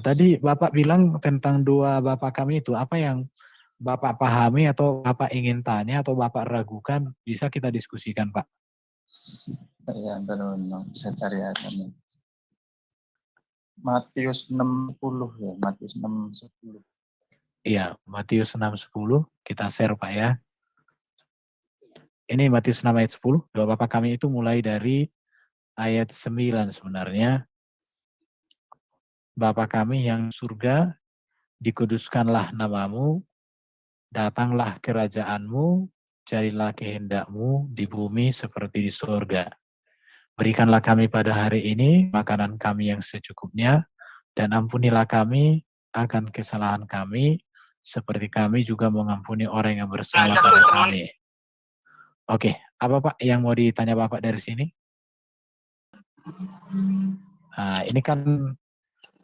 Tadi Bapak bilang tentang dua Bapak kami itu, apa yang Bapak pahami atau Bapak ingin tanya atau Bapak ragukan, bisa kita diskusikan, Pak. Ya, benar. Saya cari ayatnya. Matius 6:10 ya, Matius 6:10. Iya, Matius 6:10, kita share Pak ya. Ini Matius 6 ayat 10, doa Bapa kami itu mulai dari ayat 9 sebenarnya. Bapa kami yang surga, dikuduskanlah namamu, datanglah kerajaanmu, jadilah kehendakmu di bumi seperti di surga. Berikanlah kami pada hari ini makanan kami yang secukupnya, dan ampunilah kami akan kesalahan kami, seperti kami juga mengampuni orang yang bersalah pada kami. Oke, apa Pak yang mau ditanya Bapak dari sini? Ini kan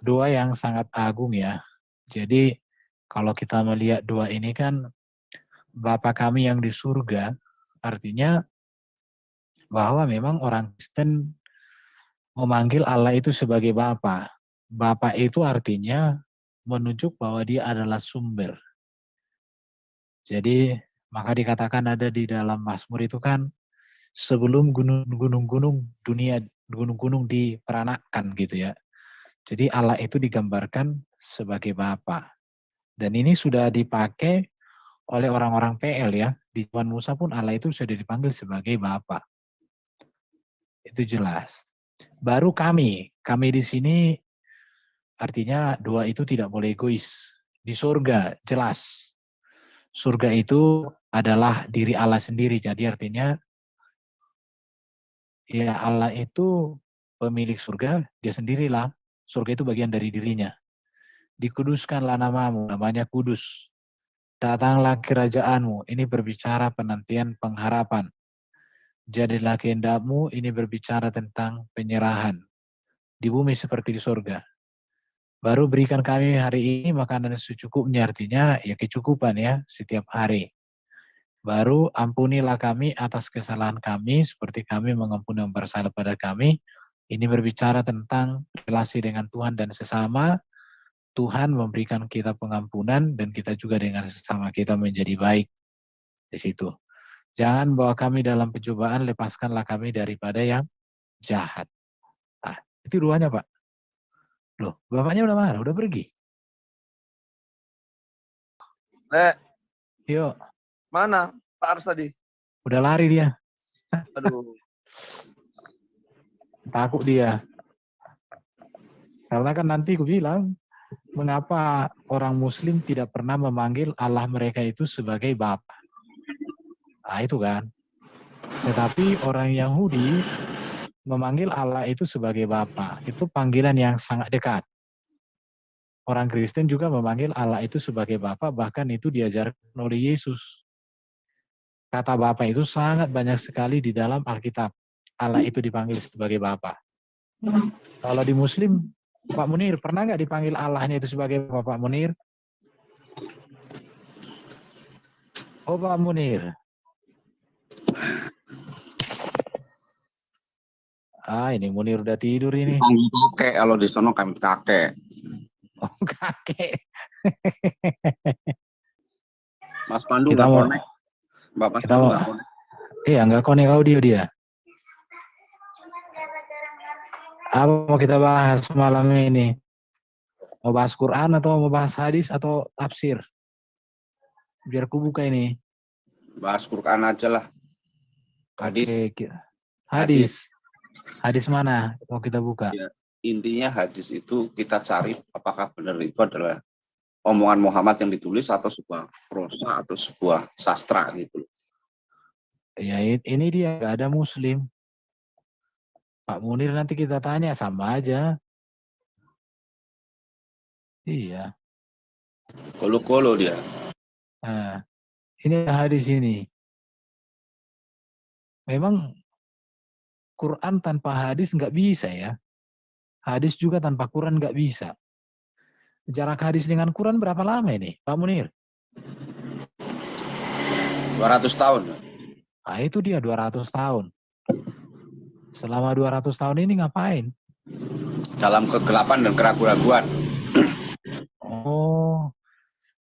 doa yang sangat agung ya. Jadi kalau kita melihat doa ini kan Bapa kami yang di surga, artinya bahwa memang orang Kristen memanggil Allah itu sebagai Bapa. Bapa itu artinya menunjuk bahwa dia adalah sumber. Jadi maka dikatakan ada di dalam Mazmur itu kan sebelum gunung-gunung dunia, gunung-gunung diperanakkan gitu ya. Jadi Allah itu digambarkan sebagai Bapa. Dan ini sudah dipakai oleh orang-orang PL ya. Di Tuhan Musa pun Allah itu sudah dipanggil sebagai Bapa. Itu jelas. Baru kami di sini artinya doa itu tidak boleh egois. Di surga jelas. Surga itu adalah diri Allah sendiri. Jadi artinya ya Allah itu pemilik surga, dia sendirilah. Surga itu bagian dari dirinya. Dikuduskanlah namamu, namanya kudus. Datanglah kerajaanmu, ini berbicara penantian pengharapan. Jadilah kehendakmu, ini berbicara tentang penyerahan. Di bumi seperti di surga. Baru berikan kami hari ini makanan secukupnya, artinya ya kecukupan ya setiap hari. Baru ampunilah kami atas kesalahan kami, seperti kami mengampuni yang bersalah pada kami. Ini berbicara tentang relasi dengan Tuhan dan sesama. Tuhan memberikan kita pengampunan dan kita juga dengan sesama kita menjadi baik di situ. Jangan bawa kami dalam pencobaan, lepaskanlah kami daripada yang jahat. Itu doanya Pak. Loh, Bapaknya udah mana? Udah pergi? Yuk. Mana Pak Ars tadi? Udah lari dia. Aduh. Takut dia. Karena kan nanti aku bilang, mengapa orang Muslim tidak pernah memanggil Allah mereka itu sebagai Bapa? Itu kan. Tetapi orang Yahudi memanggil Allah itu sebagai Bapa. Itu panggilan yang sangat dekat. Orang Kristen juga memanggil Allah itu sebagai Bapa, bahkan itu diajarkan oleh Yesus. Kata Bapa itu sangat banyak sekali di dalam Alkitab. Allah itu dipanggil sebagai Bapa. Kalau di Muslim, Pak Munir, pernah nggak dipanggil Allahnya itu sebagai Bapak Munir? Oh, Pak Munir. Ini Munir udah tidur ini. Kakek, kalau di sono kami kakek. Oh, kakek. Mas Pandu Kita nggak mau, konek. Bapak kita Pandu mau, nggak konek. iya nggak konek audio dia. Apa mau kita bahas malam ini? Mau bahas Quran atau mau bahas hadis atau tafsir? Biar ku buka ini. Bahas Quran aja lah. Hadis. Oke. Hadis. Hadis mana mau kita buka? Ya, intinya hadis itu kita cari apakah benar itu adalah omongan Muhammad yang ditulis atau sebuah prosa atau sebuah sastra gitu. Ya ini dia nggak ada Muslim. Pak Munir nanti kita tanya sama aja. Iya. Kolo-kolo dia. Nah, ini hadis ini. Memang Quran tanpa hadis nggak bisa ya. Hadis juga tanpa Quran nggak bisa. Jarak hadis dengan Quran berapa lama ini, Pak Munir? 200 tahun. Itu dia 200 tahun. Selama 200 tahun ini ngapain? Dalam kegelapan dan keraguan-raguan.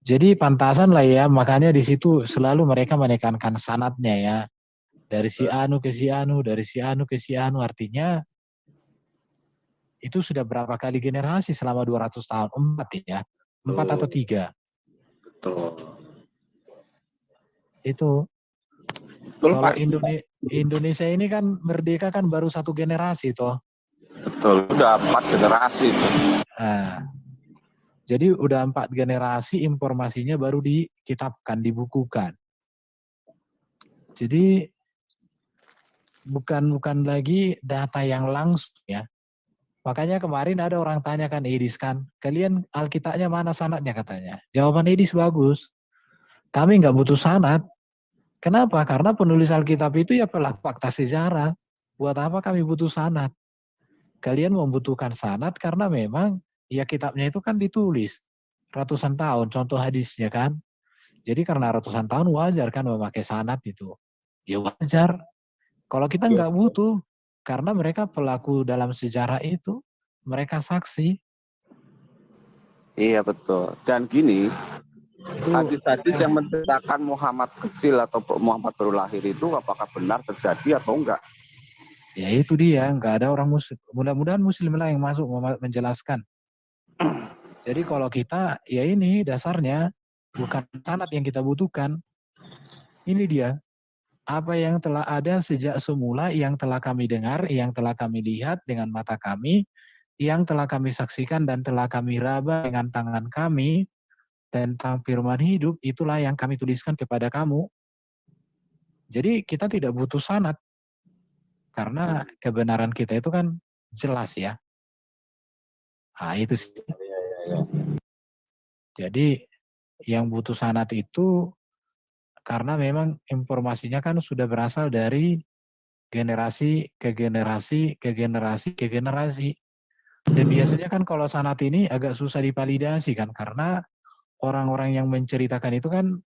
Jadi pantasan lah ya, makanya di situ selalu mereka menekankan sanadnya ya. Dari si anu ke si anu, dari si anu ke si anu, artinya itu sudah berapa kali generasi selama 200 tahun? 4 ya. 4 atau 3. Betul. Itu Betul, kalau Pak. Indonesia ini kan merdeka kan baru 1 generasi toh. Betul, udah 4 generasi itu. Nah, jadi udah 4 generasi informasinya baru dikitabkan, dibukukan. Jadi bukan lagi data yang langsung ya. Makanya kemarin ada orang tanyakan Edis kan, kalian Alkitabnya mana sanadnya katanya. Jawaban Edis bagus. Kami nggak butuh sanad. Kenapa? Karena penulis Alkitab itu ya pelaku fakta sejarah. Buat apa kami butuh sanad? Kalian membutuhkan sanad karena memang ya kitabnya itu kan ditulis ratusan tahun, contoh hadisnya kan. Jadi karena ratusan tahun wajar kan memakai sanad itu. Ya wajar. Kalau kita nggak butuh, karena mereka pelaku dalam sejarah itu, mereka saksi. Iya, betul. Dan gini, Itu hadis-hadis yang menceritakan Muhammad kecil atau Muhammad baru lahir itu apakah benar terjadi atau enggak? ya itu dia, nggak ada orang muslim. Mudah-mudahan muslim lah yang masuk menjelaskan. Jadi kalau kita, ya ini dasarnya, bukan sanad yang kita butuhkan. Ini dia, apa yang telah ada sejak semula, yang telah kami dengar, yang telah kami lihat dengan mata kami, yang telah kami saksikan dan telah kami raba dengan tangan kami, tentang firman hidup, itulah yang kami tuliskan kepada kamu. Jadi kita tidak butuh sanad. Karena kebenaran kita itu kan jelas ya. Nah itu sih. Jadi yang butuh sanad itu karena memang informasinya kan sudah berasal dari generasi ke generasi ke generasi ke generasi. Dan biasanya kan kalau sanad ini agak susah divalidasi kan karena orang-orang yang menceritakan itu kan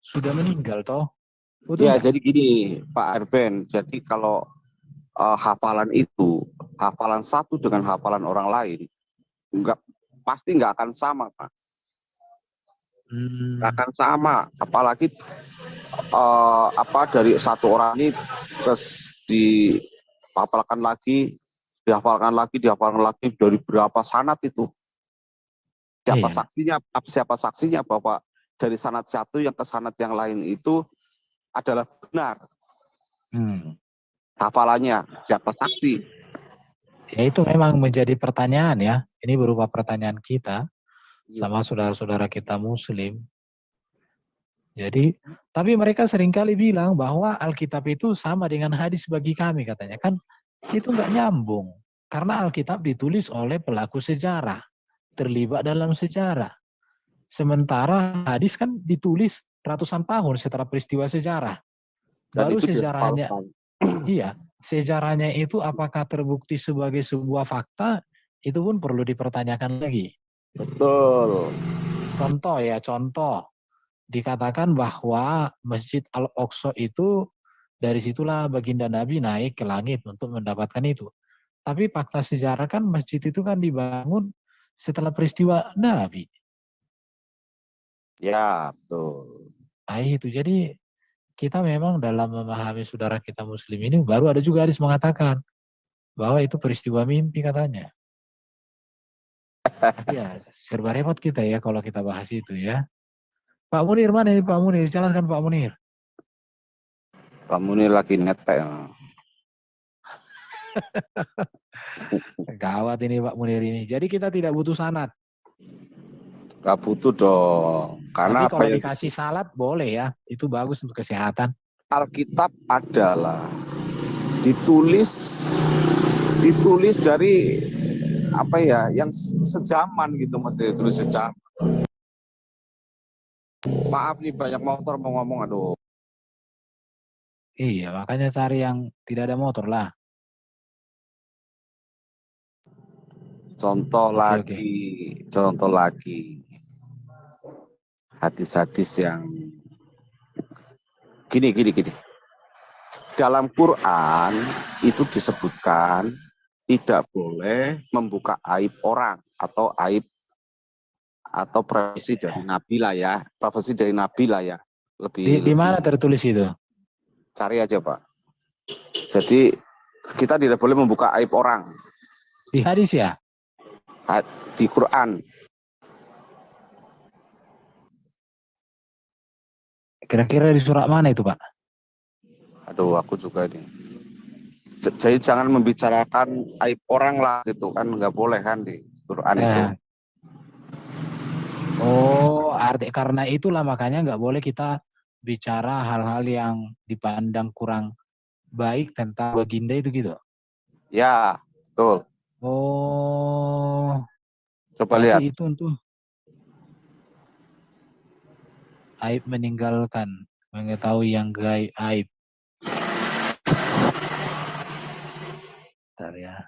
sudah meninggal toh. Betul Ya, nggak? jadi gini, Pak Arben. Jadi kalau hafalan itu, hafalan satu dengan hafalan orang lain, pasti nggak akan sama, Pak. Nggak akan sama. Apalagi dari satu orang ini terus dihafalkan lagi dari berapa sanad itu. Siapa saksinya bahwa dari sanad satu yang ke sanad yang lain itu adalah benar. Hafalannya siapa saksi? Ya itu memang menjadi pertanyaan ya. Ini berupa pertanyaan kita sama saudara-saudara kita muslim. Jadi, tapi mereka seringkali bilang bahwa Alkitab itu sama dengan hadis bagi kami katanya. Kan itu nggak nyambung. Karena Alkitab ditulis oleh pelaku sejarah. Terlibat dalam sejarah. Sementara hadis kan ditulis ratusan tahun setelah peristiwa sejarah. Dan Baru itu sejarahnya, dihafalkan. iya, sejarahnya itu apakah terbukti sebagai sebuah fakta, itu pun perlu dipertanyakan lagi. Betul. Contoh. Dikatakan bahwa Masjid Al-Aqsa itu dari situlah baginda Nabi naik ke langit untuk mendapatkan itu. Tapi fakta sejarah kan masjid itu kan dibangun setelah peristiwa Nabi. Ya, betul. Nah itu jadi kita memang dalam memahami saudara kita muslim ini baru ada juga hadis mengatakan bahwa itu peristiwa mimpi katanya. Tapi ya serba repot kita ya kalau kita bahas itu ya. Pak Munir mana ini Pak Munir? Jelaskan Pak Munir. Kamu ini lagi ngetek. Gawat ini Pak Munir ini. Jadi kita tidak butuh sanad. Gak butuh dong. Karena Tapi kalau apa ya? dikasih salad boleh ya. Itu bagus untuk kesehatan. Alkitab adalah ditulis dari apa ya? Yang sejaman gitu, maksudnya ditulis sejaman. Maaf nih banyak motor mau ngomong, aduh. Iya, makanya cari yang tidak ada motor lah. Contoh Oke. lagi. Hadis-hadis yang gini. Dalam Quran itu disebutkan tidak boleh membuka aib orang atau aib atau profesi dari Nabi lah ya, profesi dari Nabi lah ya. Di mana tertulis itu? Cari aja Pak. Jadi kita tidak boleh membuka aib orang. Di hadis ya? Di Quran. Kira-kira di surat mana itu Pak? Aduh, aku juga ini. Jadi jangan membicarakan aib orang lah gitu kan, nggak boleh kan di Quran itu. Oh, arti karena itulah makanya nggak boleh kita bicara hal-hal yang dipandang kurang baik tentang baginda itu gitu. Ya, betul. Oh, Coba lihat. itu untuk aib meninggalkan, mengetahui yang aib. Bentar ya.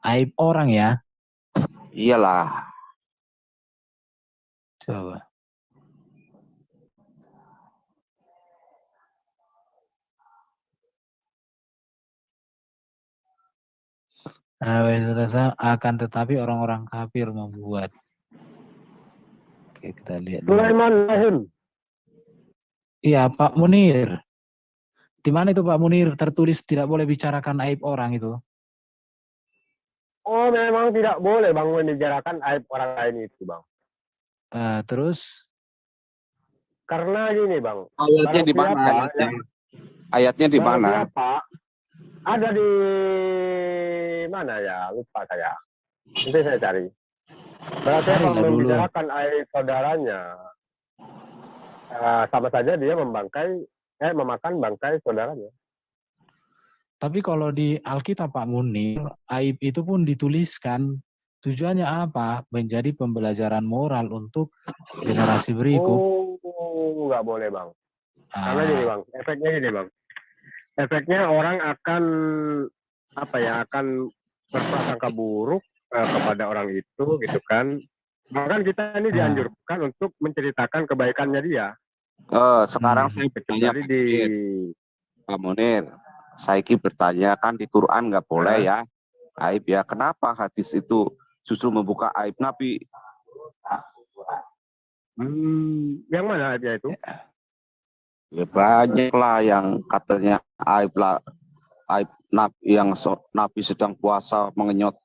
Aib orang ya? Iyalah. Coba. Akan tetapi orang-orang kafir membuat. Oke, kita lihat dulu. Sulaiman Lahim. Iya, Pak Munir. Di mana itu Pak Munir tertulis tidak boleh bicarakan aib orang itu? Oh, memang tidak boleh Bang membicarakan aib orang lain itu Bang. Terus? Karena gini Bang. Ayatnya di mana? Ayatnya di mana? Ada di mana ya? Lupa saya. Nanti saya cari. Berarti kalau membicarakan aib saudaranya, sama saja dia memakan bangkai saudaranya. Tapi kalau di Alkitab Pak Munir, aib itu pun dituliskan tujuannya apa? Menjadi pembelajaran moral untuk generasi berikut. Oh, nggak boleh Bang. Karena gini Bang, efeknya gini Bang. Efeknya orang akan akan berprasangka buruk kepada orang itu gitu kan. Bahkan kita ini dianjurkan untuk menceritakan kebaikannya dia. Sekarang saya bertanya Pak Munir. Saya bertanya kan di Quran nggak boleh ya aib ya. Kenapa hadis itu justru membuka aib Nabi? Yang mana aibnya itu? Ya banyak lah yang katanya aib Nabi yang Nabi sedang puasa mengenyot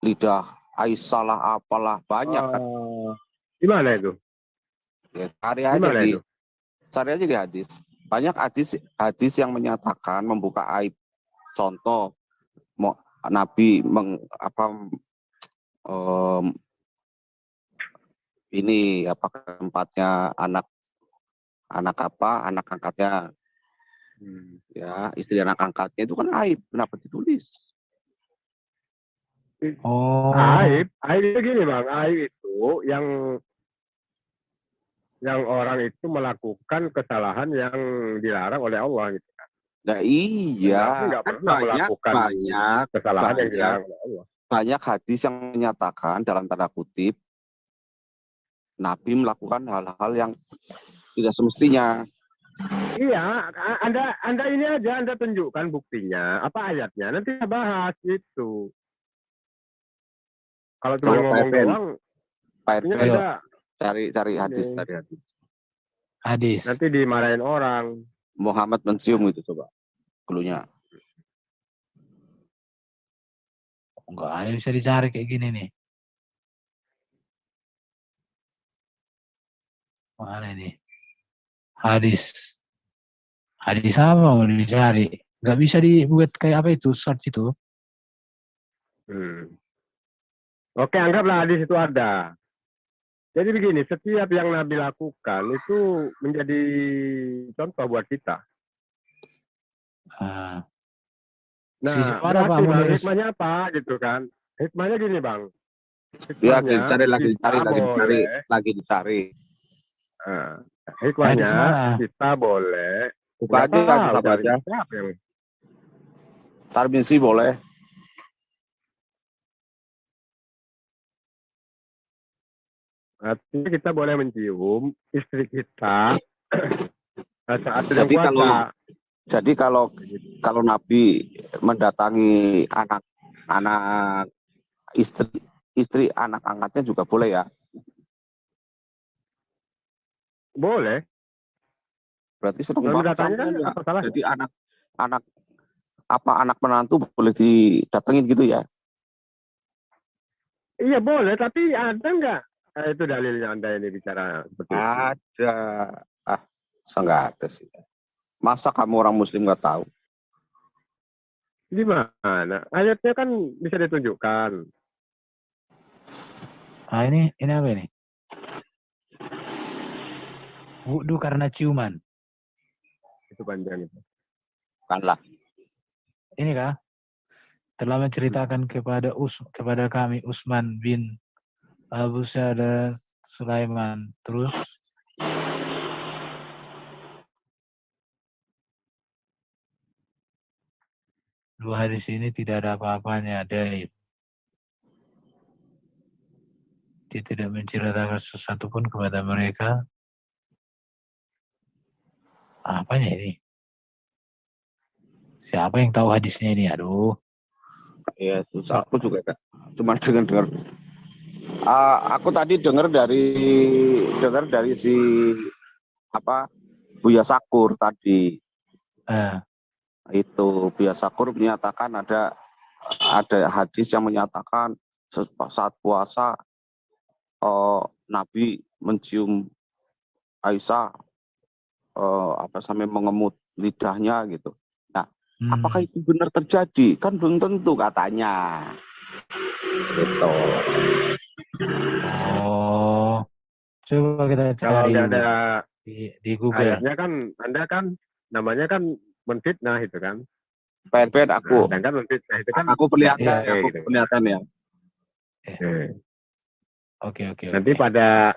lidah Aisyah lah apalah banyak kan. Di mana itu? Ya, cari aja di hadis. Banyak hadis yang menyatakan membuka aib. Contoh, Nabi tempatnya anak angkatnya, ya istri anak angkatnya itu kan aib. Kenapa ditulis? Aib itu gini Bang, aib itu yang orang itu melakukan kesalahan yang dilarang oleh Allah gitu kan. Nah iya, nggak pernah melakukan kesalahan yang dilarang oleh Allah. Banyak hadis yang menyatakan dalam tanda kutip Nabi melakukan hal-hal yang tidak semestinya. Iya, Anda ini aja Anda tunjukkan buktinya, apa ayatnya, nanti kita bahas gitu. Kalau cuma ngomong doang, Pak RP, cari hadis. Nanti dimarahin orang. Muhammad mencium itu coba klunya. Enggak ada bisa dicari kayak gini nih. Mana ini? Hadis apa mau dicari? Nggak bisa dibuat kayak apa itu, search itu. Oke, anggaplah hadis itu ada. Jadi begini, setiap yang Nabi lakukan itu menjadi contoh buat kita. Nah, berarti hikmahnya apa gitu kan? Hikmahnya gini Bang. Hikmahnya, lagi dicari. Hikmahnya kita boleh. Buka aja. Tarbinsi boleh. Artinya kita boleh mencium istri kita saat sedang Jadi puasa. kalau Nabi mendatangi anak istri istri anak angkatnya juga boleh ya? Boleh. Berarti seneng Kalau banget datangnya kan sampean ya. apa salah? Jadi anak menantu boleh didatengin gitu ya? Iya boleh, tapi ada nggak? Itu dalilnya Anda ini bicara seperti itu. Ada. Nggak ada sih. Masa kamu orang Muslim nggak tahu? Di mana? Ayatnya kan bisa ditunjukkan. Nah ini apa ini? Wudu karena ciuman. Itu panjang itu. Bukanlah. Ini kah? Telah menceritakan kepada kami Utsman bin Abu Sa'ad Sulaiman. Terus dua hadis ini tidak ada apa-apanya. Dia tidak menceritakan sesuatu pun kepada mereka. Apanya ini? Siapa yang tahu hadisnya ini? Aduh. Iya, aku juga cuma dengar. Aku tadi dengar dari si Buya Sakur tadi. Itu Buya Sakur menyatakan ada hadis yang menyatakan saat puasa Nabi mencium Aisyah sampai mengemut lidahnya gitu. Nah, apakah itu benar terjadi? Kan belum tentu katanya. Gitu. Oh, coba kita Kalau cari nggak ada di Google. ayatnya kan, Anda kan namanya kan menfitnah itu kan. Ben aku. Nah, sedangkan menfitnah itu kan Aku penelitian, gitu. ya. Oke. Nanti pada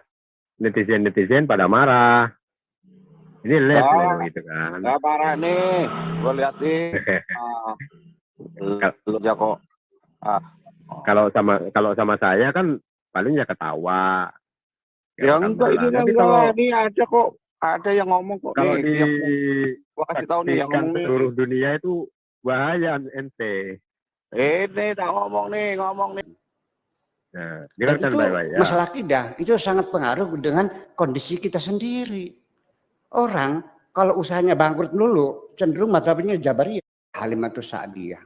netizen pada marah. Ini live loh gitu kan. Nggak parah nih, gue lihat nih. Lu aja kok. Kalau sama saya kan paling ya ketawa. Ya enggak, ini Tapi enggak. kalau Ini ada kok. Ada yang ngomong kok. Kalau nih, gua kasih tahu nih yang ngomong nih. seluruh dunia itu bahaya ente. Ini tak ngomong nih. Nah, dan itu baik-baik, ya. masalah akidah itu sangat pengaruh dengan kondisi kita sendiri. Orang kalau usahanya bangkrut dulu cenderung mazhabnya Jabariyah. Halimatus Sa'diyah.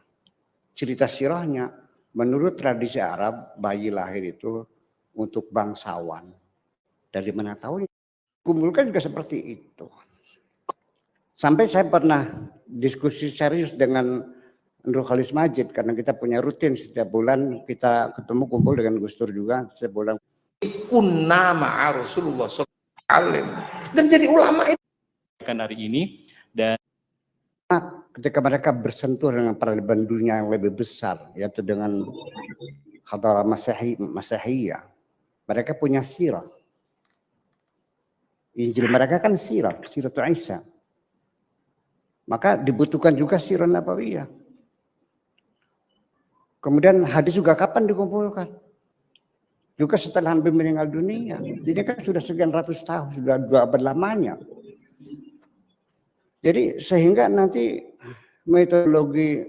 Cerita sirahnya menurut tradisi Arab bayi lahir itu untuk bangsawan. Dari mana tahu? Kumpulkan juga seperti itu. Sampai saya pernah diskusi serius dengan Nurul Khalis Majid karena kita punya rutin setiap bulan kita ketemu kumpul dengan Gus Dur juga setiap bulan. Kunna ma'a Rasulullah sallallahu dan jadi ulama itu kan hari ini. Dan ketika mereka bersentuh dengan peradaban dunia yang lebih besar yaitu dengan hadarah Masihiyah, mereka punya sirah. Injil mereka kan sirah Isa. Maka dibutuhkan juga sirah Nabawiyah. Kemudian hadis juga kapan dikumpulkan? Juga setelah hampir meninggal dunia. Ini kan sudah sekian ratus tahun, sudah 2 abad lamanya. Jadi sehingga nanti metodologi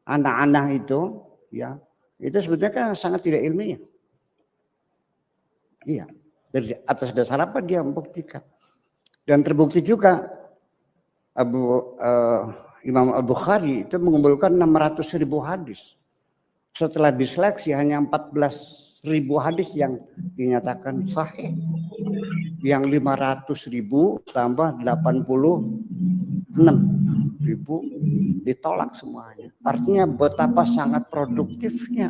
anak-anak itu, ya, itu sebetulnya kan sangat tidak ilmiah. Iya. Dari atas dasar apa dia membuktikan. Dan terbukti juga Imam Al-Bukhari itu mengumpulkan 600.000 hadis. Setelah diseleksi hanya 14.000 hadis yang dinyatakan sahih. Yang 500.000 tambah 86.000 ditolak semuanya. Artinya betapa sangat produktifnya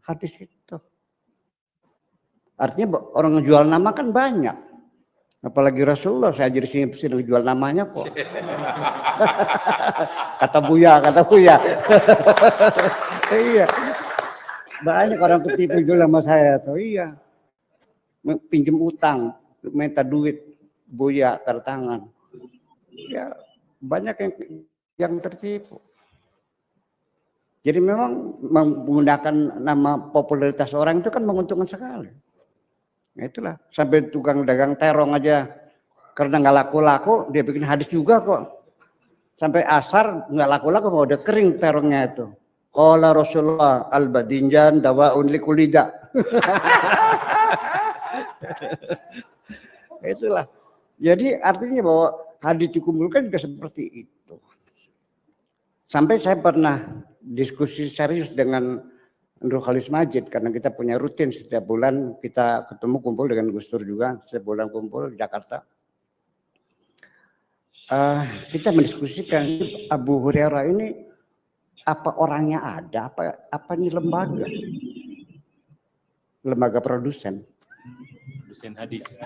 hadis itu. Artinya orang jual nama kan banyak. Apalagi Rasulullah, saya jadi sini jual namanya kok. kata Buya. Iya. Banyak orang ketipu jual nama saya tuh, iya. Pinjam utang, minta duit Buya tanda tangan. Ya, banyak yang tertipu. Jadi memang menggunakan nama popularitas orang itu kan menguntungkan sekali. Nah, itulah sampai tukang dagang terong aja karena nggak laku-laku dia bikin hadis juga kok. Sampai asar nggak laku-laku mau udah kering terongnya itu. Qala Rasulullah al-badinjan dawaun likulida. Itulah. Jadi artinya bahwa hadis dikumpulkan juga seperti itu. Sampai saya pernah diskusi serius dengan Nurul Khalis Majid karena kita punya rutin setiap bulan kita ketemu kumpul dengan Gus Dur juga setiap bulan kumpul di Jakarta. Kita mendiskusikan Abu Hurairah ini apa orangnya ada, apa ini lembaga produsen hadis.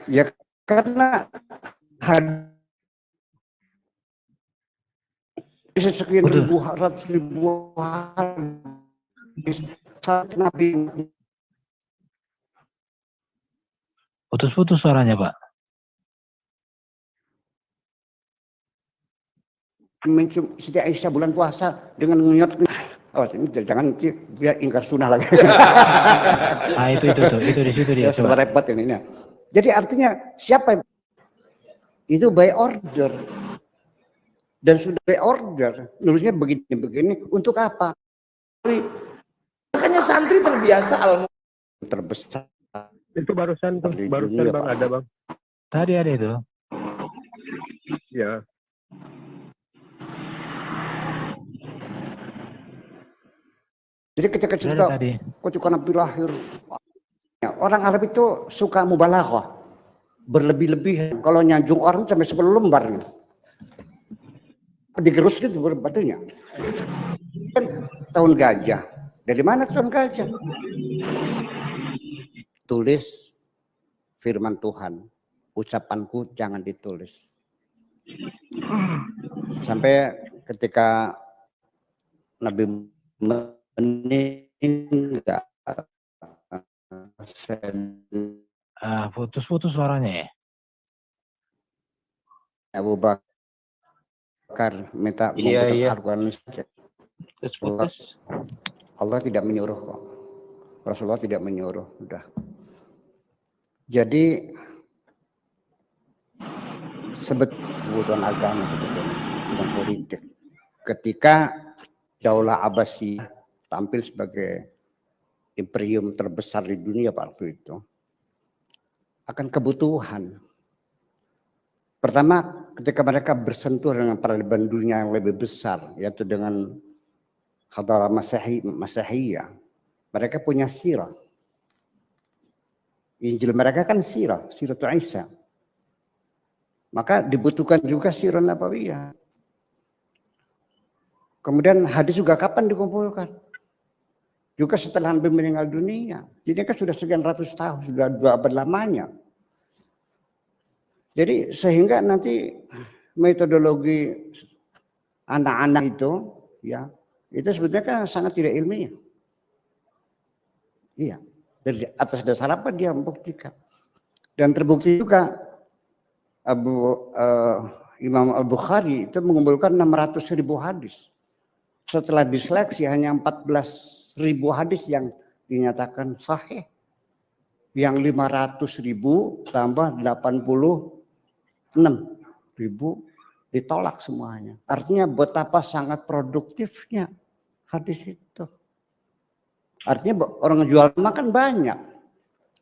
Ya karena hadis sekian ratus ribu hadis Nabi. Putus-putus suaranya, Pak. Mencium Siti Aisyah bulan puasa dengan ngenyot. Ini jangan dia ingkar sunnah lagi. Itu di situ dia. Coba repot ini. Jadi artinya siapa itu by order dan sudah by order nulisnya begini untuk apa? Makanya santri terbiasa Terbesar. Itu barusan Bang ada Bang. Tadi ada itu. Ya. Jadi ketika cerita ketika Nabi lahir, orang Arab itu suka mubalaghah, berlebih-lebihan. Kalau nyanjung orang sampai 10 lembar, digerus gitu batunya. Kan tahun gajah. Dari mana tahun gajah? Tulis firman Tuhan, ucapanku jangan ditulis. Sampai ketika Nabi meninggal, putus-putus suaranya ya. Abu Bakar minta Al-Quran saja. putus. Allah tidak menyuruh kok. Rasulullah tidak menyuruh, udah. Jadi kebutuhan agama sebetulnya bukan politik. Ketika Daulah Abbasiyah tampil sebagai imperium terbesar di dunia waktu itu, akan kebutuhan. Pertama, ketika mereka bersentuh dengan peradaban dunia yang lebih besar, yaitu dengan Hadarah Masihiyah, mereka punya sirah. Injil mereka kan sirah Isa. Maka dibutuhkan juga sirah Nabawiyah. Kemudian hadis juga kapan dikumpulkan? Juga setelah Nabi meninggal dunia. Jadi kan sudah sekian ratus tahun, sudah 2 abad lamanya. Jadi sehingga nanti metodologi anak-anak itu, ya, itu sebetulnya kan sangat tidak ilmiah. Iya. Dari atas dasar apa dia membuktikan? Dan terbukti juga Imam Al-Bukhari itu mengumpulkan 600.000 hadis. Setelah diseleksi hanya 14.000 hadis yang dinyatakan sahih. Yang 500.000 tambah 86.000 ditolak semuanya. Artinya betapa sangat produktifnya hadis itu. Artinya orang jual nama kan banyak.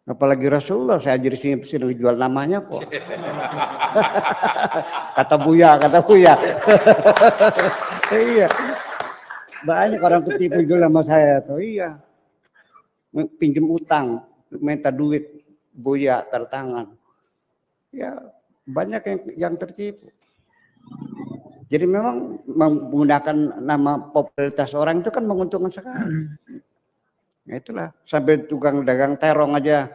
Apalagi Rasulullah, saya jadi sini jual namanya kok. kata Buya. Iya. Banyak orang ketipu jual nama saya tuh, iya. Pinjam utang, minta duit, Buya tertangan. Ya, banyak yang tertipu. Jadi memang menggunakan nama popularitas orang itu kan menguntungkan sekali. Nah, itulah sampai tukang dagang terong aja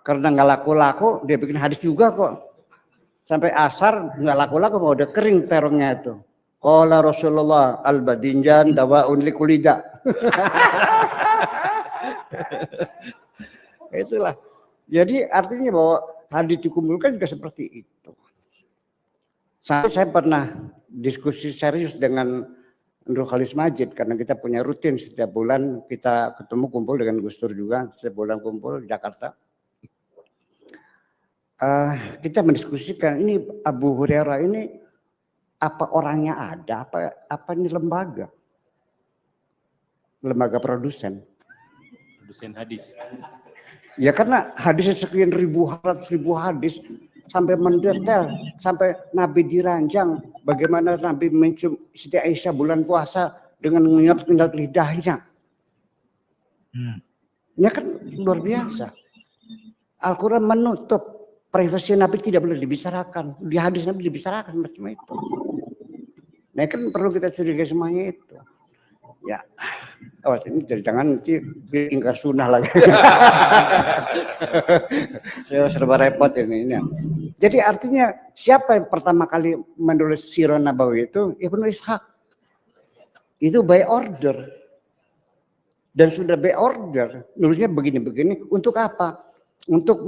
karena nggak laku-laku dia bikin hadis juga kok. Sampai asar nggak laku-laku mau udah kering terongnya itu. Qala Rasulullah al-badinjan dawaun likulida. Itulah. Jadi artinya bahwa hadis dikumpulkan juga seperti itu. Saya pernah diskusi serius dengan Nurul Khalis Majid karena kita punya rutin setiap bulan kita ketemu kumpul dengan Gus Dur juga setiap bulan kumpul di Jakarta. kita mendiskusikan ini Abu Hurairah ini apa orangnya ada, apa ini lembaga produsen hadis. Ya karena hadisnya sekian ratus ribu hadis sampai mendetail, sampai Nabi diranjang bagaimana Nabi mencium Siti Aisyah bulan puasa dengan mengingat lidahnya. Ini kan luar biasa. Al-Quran menutup privasi Nabi tidak boleh dibicarakan. Di hadis Nabi dibicarakan macam itu. Nah kan perlu kita curigai semuanya itu. Ya, awas ini jangan nanti ingkar sunnah lagi. Ya, serba repot ini. Jadi artinya siapa yang pertama kali menulis Sirah Nabawi itu? Ibnu Ishaq. Itu by order. Dan sudah by order. Nulisnya begini-begini. Untuk apa? Untuk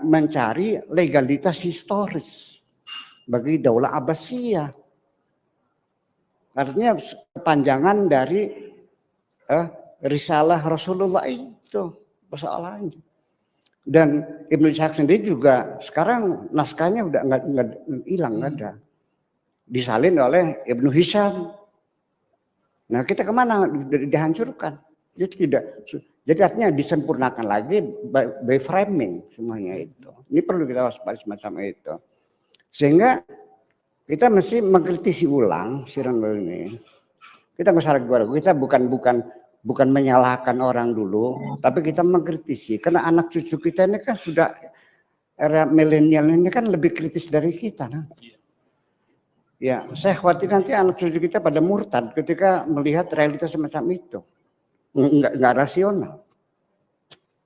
mencari legalitas historis bagi Daulah Abbasiyah. Artinya kepanjangan dari risalah Rasulullah itu persoalannya. Dan Ibnu Ishaq sendiri juga sekarang naskahnya udah nggak hilang, nggak ada. Disalin oleh Ibnu Hisham. Nah kita kemana? Dihancurkan. Jadi artinya disempurnakan lagi by framing semuanya itu. Ini perlu kita waspada semacam itu. Sehingga kita mesti mengkritisi ulang Sirah Nabawi ini. Kita nggak usah ragu-ragu. Kita bukan menyalahkan orang dulu, tapi kita mengkritisi. Karena anak cucu kita ini kan sudah era milenial ini kan lebih kritis dari kita. Nah. Ya, saya khawatir nanti anak cucu kita pada murtad ketika melihat realitas semacam itu. Nggak rasional.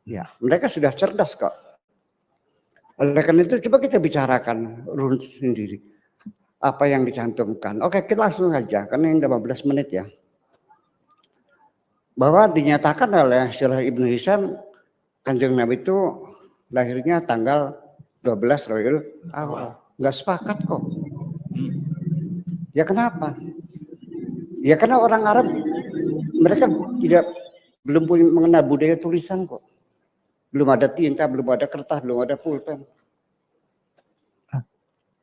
Ya, mereka sudah cerdas kok. Oleh karena itu coba kita bicarakan runut sendiri. Apa yang dicantumkan. Oke, kita langsung aja karena ini 15 menit ya. Bahwa dinyatakan oleh Sirah Ibnu Hisham Kanjeng Nabi itu lahirnya tanggal 12 Rabiul Awal. Enggak sepakat kok. Ya kenapa? Ya karena orang Arab mereka belum punya mengenal budaya tulisan kok. Belum ada tinta, belum ada kertas, belum ada pulpen.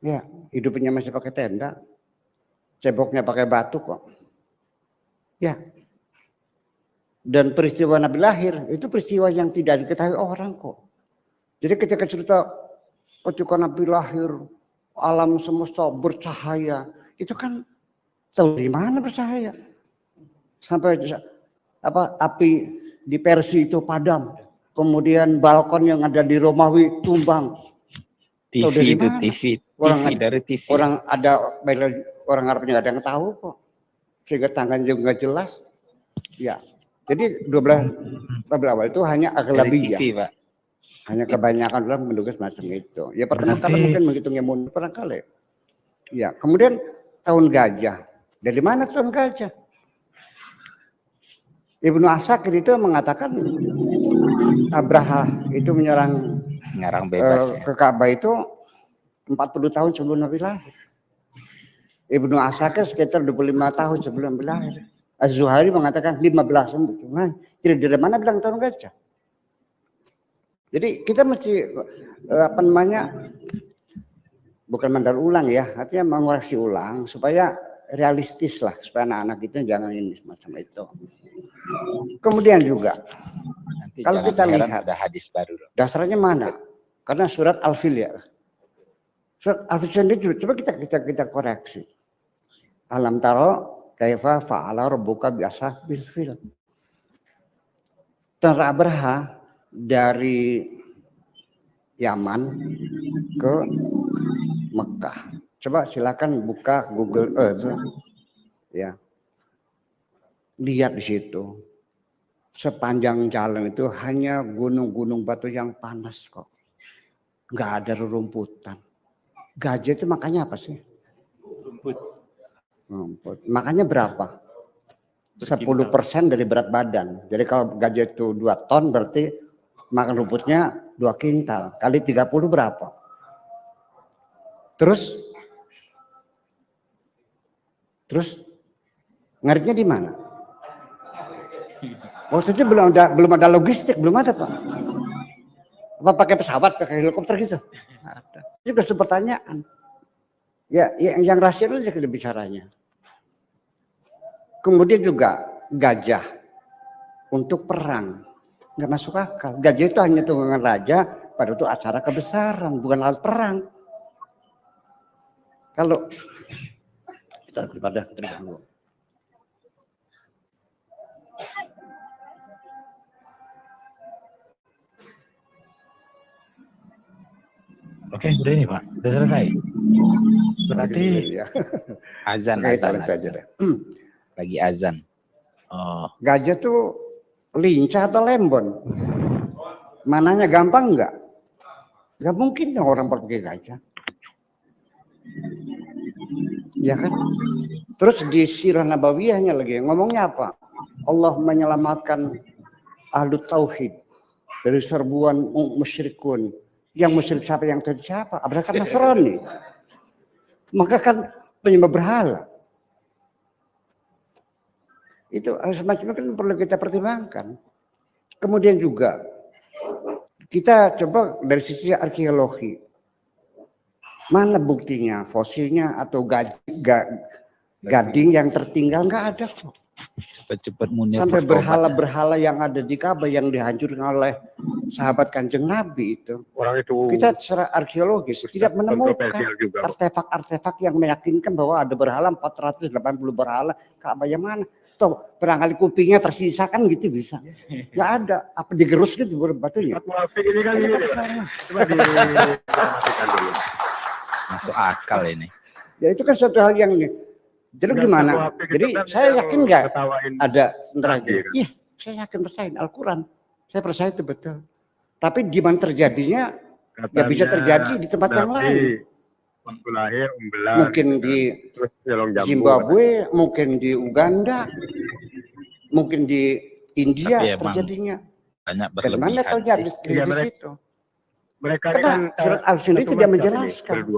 Ya, hidupnya masih pakai tenda. Ceboknya pakai batu kok. Ya. Dan peristiwa Nabi lahir, itu peristiwa yang tidak diketahui orang kok. Jadi ketika cerita ketika Nabi lahir, alam semesta bercahaya. Itu kan tahu di mana bercahaya. Sampai api di Persia itu padam. Kemudian balkon yang ada di Romawi tumbang. TV itu TV. Dari TV. Orang Arabnya nggak ada yang tahu kok. Sehingga tangan juga nggak jelas. Ya. Jadi 12 Rabiul Awal itu hanya aglabiyah. Pak. Hanya kebanyakan orang menduga semacam itu. Ya pertama kali mungkin menghitungnya mundur pernah kali. Ya, kemudian tahun gajah. Dari mana tahun gajah? Ibnu Asakir itu mengatakan Abraha itu menyerang bebas ke Ka'bah itu 40 tahun sebelum Nabi lahir. Ibnu Asakir sekitar 25 tahun sebelum Nabi lahir. Az-Zuhairi mengatakan 15. Jadi dari mana bilang tahun gajah? Jadi kita mesti bukan mandar ulang ya, artinya mengoreksi ulang supaya realistis lah, supaya anak-anak kita jangan ini semacam itu. Kemudian juga nanti kalau kita lihat ada hadis baru. Dasarnya mana? Karena surat Al-Fil ya. Surat Al-Fil sendiri coba kita koreksi. Alam taro kaifa fa'ala rabbuka bi ashabil fil. Tentara Abraha dari Yaman ke Mekah. Coba silakan buka Google Earth ya. Lihat di situ. Sepanjang jalan itu hanya gunung-gunung batu yang panas kok. Enggak ada rerumputan. Gajah itu makanya apa sih? Rumput. Makanya berapa? 10% dari berat badan. Jadi kalau gajah itu 2 ton berarti makan rumputnya 2 kintal. Kali 30 berapa? Terus ngaritnya di mana? Waktu itu belum ada logistik, belum ada Pak. Apa pakai pesawat, pakai helikopter gitu? Nggak ada. Itu juga pertanyaan. Ya, yang rasional aja kita bicaranya. Kemudian juga gajah untuk perang. Nggak masuk akal. Gajah itu hanya tunggangan raja pada itu acara kebesaran, bukan alat perang. Kalau kita pada terganggu. Oke, udah ini Pak, udah selesai. Berarti ya. Azan, lagi azan. oh, Gajah tuh lincah atau lembon? Mananya gampang enggak? Enggak mungkin dong orang pakai gajah. Ya kan? Terus di Sirah Nabawiyahnya lagi ngomongnya apa? Allah menyelamatkan ahlu tauhid dari serbuan musyrikun. Yang musyrik siapa, yang tadi siapa? Abrakan Nasrani. Maka kan penyembah berhala. Itu semacam kan perlu kita pertimbangkan. Kemudian juga kita coba dari sisi arkeologi. Mana buktinya? Fosilnya atau gading yang tertinggal nggak ada kok. Cepat-cepat Munir Sampai bertobat. berhala-berhala yang ada di Ka'bah yang dihancurkan oleh sahabat Kanjeng Nabi itu. Orang itu Kita secara arkeologis tidak menemukan kontroversial juga. artefak-artefak yang meyakinkan bahwa ada berhala 480 berhala. Ka'bah yang mana? Tuh barangkali kupingnya tersisa kan gitu bisa. Nggak ada. Apa digerus gitu batunya? Satu aspek ini kan ini. Coba dimasukkan dulu. Masuk akal ini. Ya itu kan suatu hal yang ini. Jadi gimana? Jadi saya yakin nggak ada tentara gitu. Iya, saya yakin percaya Al-Quran. Saya percaya itu betul. Tapi di mana terjadinya? Ya bisa terjadi di tempat yang lain. Waktu lahir, umbelan. Mungkin di Zimbabwe, mungkin di Uganda, mungkin di India terjadinya. Banyak Bagaimana berlebihan. terjadi di situ? Mereka Karena surat Al-Sindi tidak menjelaskan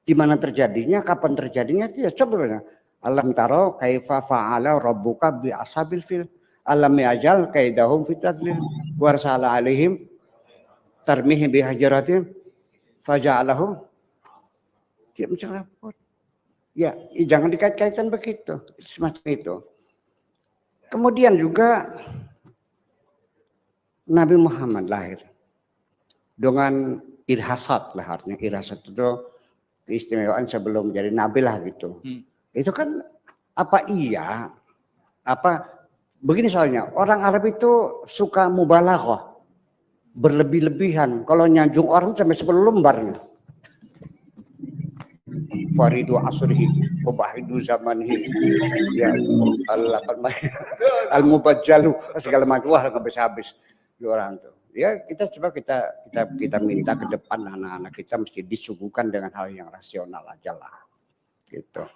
di mana terjadinya, kapan terjadinya. Dia coba alam taro kaifa fa'ala rabbuka bi ashabil fil alam yajal kaidahum fitadlil warsala alaihim tarmihim bihajaratin faja'alahum dia mencerabut. Ya, jangan dikait-kaitkan begitu, semacam itu. Kemudian juga Nabi Muhammad lahir dengan irhasat lah, artinya irhasat itu keistimewaan sebelum jadi nabi lah gitu. Itu kan begini soalnya orang Arab itu suka mubalaghah, berlebih-lebihan. Kalau nyanjung orang sampai 10 lembarnya. Faridu asrihi wabahidu zamanihi ya al-mubajjalu segala macam, wah nggak habis-habis di orang tuh. Ya kita coba kita minta ke depan anak-anak kita mesti disuguhkan dengan hal yang rasional aja lah gitu.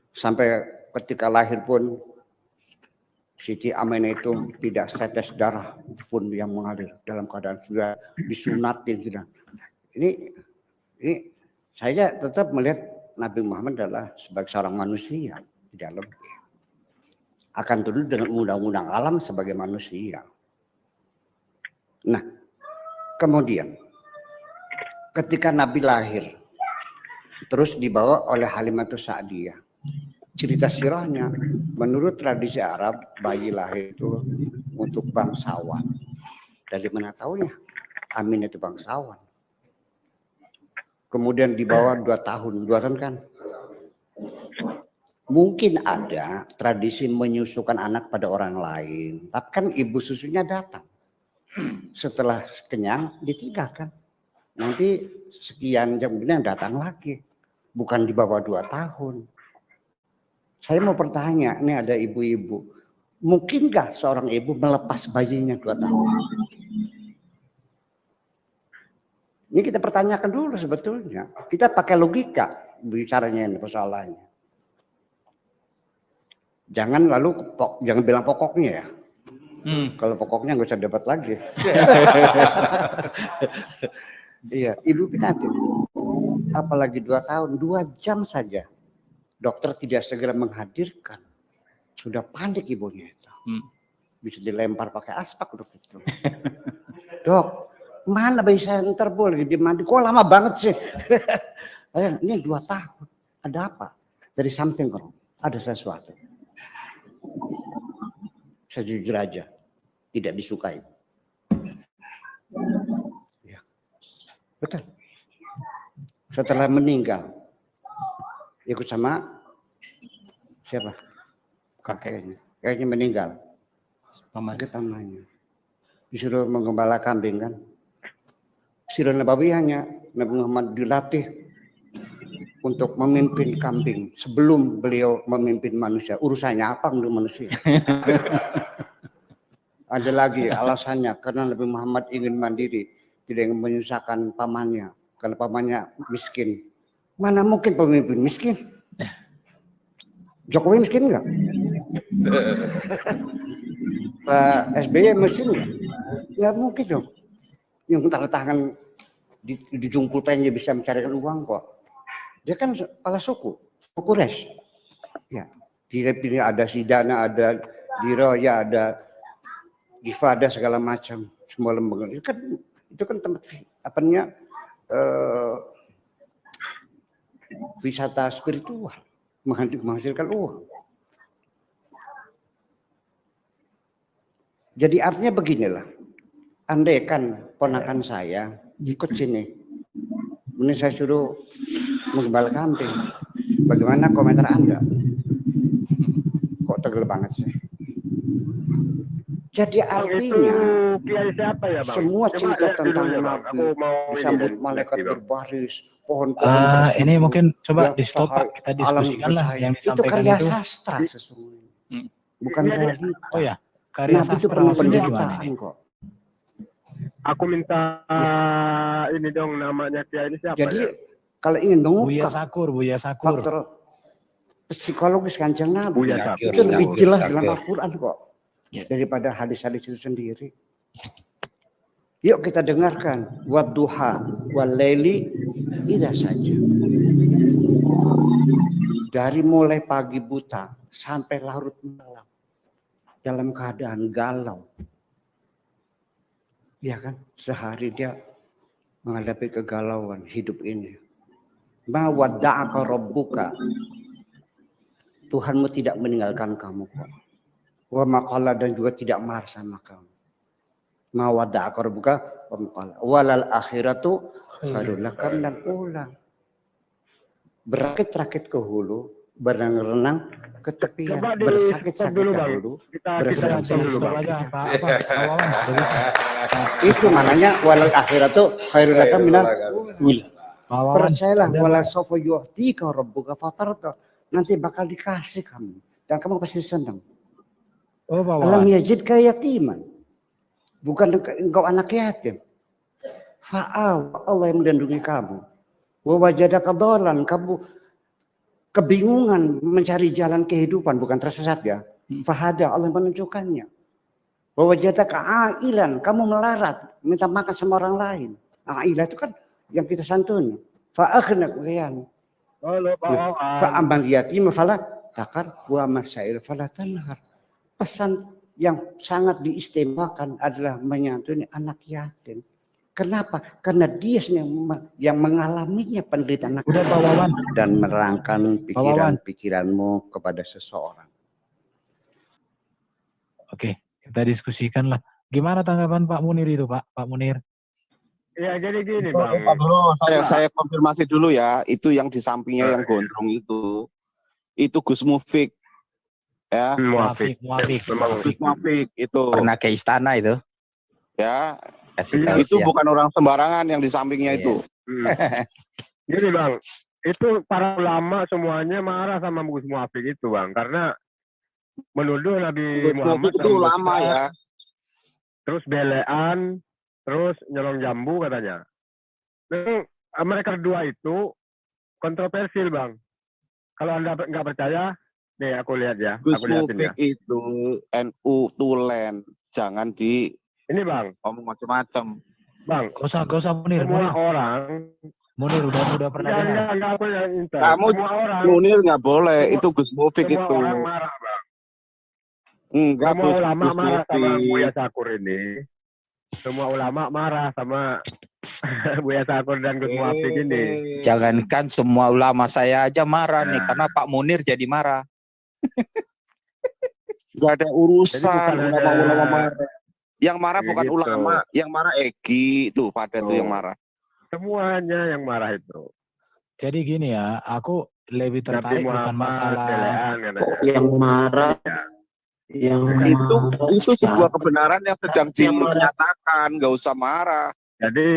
Sampai ketika lahir pun Siti Aminah itu tidak setes darah pun yang mengalir, dalam keadaan sudah disunatin sudah. Ini saya tetap melihat Nabi Muhammad adalah sebagai seorang manusia, tidak lebih. Akan tunduk dengan undang-undang alam sebagai manusia. Nah, kemudian ketika Nabi lahir, terus dibawa oleh Halimatus Sa'diyah. Cerita sirahnya, menurut tradisi Arab, bayi lahir itu untuk bangsawan. Dari mana tahunya? Amin itu bangsawan. Kemudian dibawa 2 tahun kan? Mungkin ada tradisi menyusukan anak pada orang lain, tapi kan ibu susunya datang. Setelah kenyang ditinggalkan. Nanti sekian jam kemudian datang lagi. Bukan di bawah 2 tahun. Saya mau bertanya, ini ada ibu-ibu. Mungkinkah seorang ibu melepas bayinya 2 tahun? Ini kita pertanyakan dulu sebetulnya. Kita pakai logika bicaranya ini persoalannya. Jangan jangan bilang pokoknya ya. Kalau pokoknya nggak usah debat lagi. Iya, ibu prihatin. Apalagi 2 tahun, 2 jam saja. Dokter tidak segera menghadirkan. Sudah panik ibunya itu. Bisa dilempar pakai aspak dokter itu. Dok, mana bayi saya Interpol lagi dimandi? Kok lama banget sih? Ini 2 tahun. Ada apa? Dari something wrong. Ada sesuatu. Saya jujur aja, tidak disukai. Ya. Betul. Setelah meninggal, ikut sama siapa? Kakeknya. Kakeknya meninggal. Pamannya. Disuruh menggembala kambing kan. Sirah Nabawi hanya Nabi Muhammad dilatih untuk memimpin kambing sebelum beliau memimpin manusia. Urusannya apa untuk manusia? Ada lagi alasannya karena Nabi Muhammad ingin mandiri, tidak ingin menyusahkan pamannya karena pamannya miskin. Mana mungkin pemimpin miskin? Jokowi miskin enggak? Pak SBY miskin enggak? Enggak mungkin dong. Yang tanda tangan di jungkul pennya bisa mencarikan uang kok. Dia kan kepala suku Quraisy. Ya, di ada Sidana, ada Diroya, ada Difada segala macam, semua lembaga. Itu kan tempat wisata spiritual, menghasilkan uang. Jadi artinya beginilah. Andai kan ponakan saya ikut sini, ini saya suruh menggembala kambing. Bagaimana komentar Anda? Kok tegel banget sih? Jadi artinya siapa ya, Bang? semua cerita tentang Nabi, disambut malaikat berbaris, pohon-pohon. Ini mungkin coba di stop Pak, kita diskusikan lah yang disampaikan itu. Karya sastra sesungguhnya, bukan realita. Oh ya, karya Nabi itu sastra penuh maksudnya penderitaan gimana? kok. Aku minta ini dong namanya Kiai ini siapa? Jadi ya? kalau ingin Buya mengungkap Sakur. faktor psikologis Kanjeng Nabi, Buya Sakur. itu lebih jelas dalam Sakur. Al-Quran kok daripada hadis-hadis itu sendiri. Yuk kita dengarkan wadduha walaili idza saja. Dari mulai pagi buta sampai larut malam dalam keadaan galau. Ya kan, sehari dia menghadapi kegalauan hidup ini. Ma wadda'aka rabbuka. Tuhanmu tidak meninggalkan kamu kok. Wa maqala dan juga tidak marah sama kamu. Ma wadda'aka rabbuka wa maqala. Walal akhiratu khairul lakam dan ulang. Berakit-rakit ke hulu, berenang-renang ke tepian, bersakit-sakit ke hulu, bersenang-senang dulu bang. Itu namanya walal akhiratu khairul lakam minal ula. Percayalah wala sawfa yu'tika rabbuka fatarda. Nanti bakal dikasih kamu dan kamu pasti senang. Oh, Alam yajidka yatiman. Bukan engkau anak yatim. Fa'aw, Allah yang melindungi kamu. Wa wajadaka dhalan, kamu kebingungan mencari jalan kehidupan, bukan tersesat ya. Fahada, Allah menunjukkannya. Wa wajadaka ailan, kamu melarat, minta makan sama orang lain. Ailah itu kan yang kita santuni. Fa'akhna qiyam. Fa'amal yatim fala takar wa masail fala tanhar. Pesan yang sangat diistimewakan adalah menyantuni anak yatim. Kenapa? Karena dia yang mengalaminya penderitaan dan menerangkan pikiran-pikiranmu kepada seseorang. Oke, kita diskusikan lah. Gimana tanggapan Pak Munir itu, Pak Munir? Ya jadi gini Bang. Saya konfirmasi dulu ya, itu yang di sampingnya yang gondrong itu Gus Mufik. Ya, Muafik itu. Pernah ke istana itu. Ya, itu bukan orang sembarangan yang di sampingnya itu. Jadi Bang, itu para ulama semuanya marah sama Gus Muafik itu Bang, karena menuduh Nabi Muhammad itu ulama ya. Terus belean, terus nyolong jambu katanya. Nah, mereka berdua itu kontroversial Bang. Kalau Anda nggak percaya, nih aku lihat ya. Gus aku lihatin ya. itu NU tulen, jangan di ini Bang. Ngomong macam-macam. Bang. Gak usah Munir. Semua orang. Munir udah pernah dengar. Enggak aku yang intel. Kamu semua orang. Munir nggak boleh, itu Gus Mufik itu. Semua orang marah Bang. Enggak, semua ulama marah sama Buya Sakur ini. semua ulama marah sama Buya Sakur dan Gus Muafik ini. Jangankan semua ulama, saya aja marah nih Nah. karena Pak Munir jadi marah. Gak ada Jadi urusan bukan ulama-ulama ada marah. Yang marah bukan gitu. ulama, yang marah Egi tuh pada tuh yang Oh. marah. Semuanya yang marah itu. Jadi gini ya, aku lebih Nabi tertarik bukan Muhammad masalah belean katanya. Yang marah, yang Itu sebuah kebenaran yang sedang Yang marah. dinyatakan, nggak usah marah. Jadi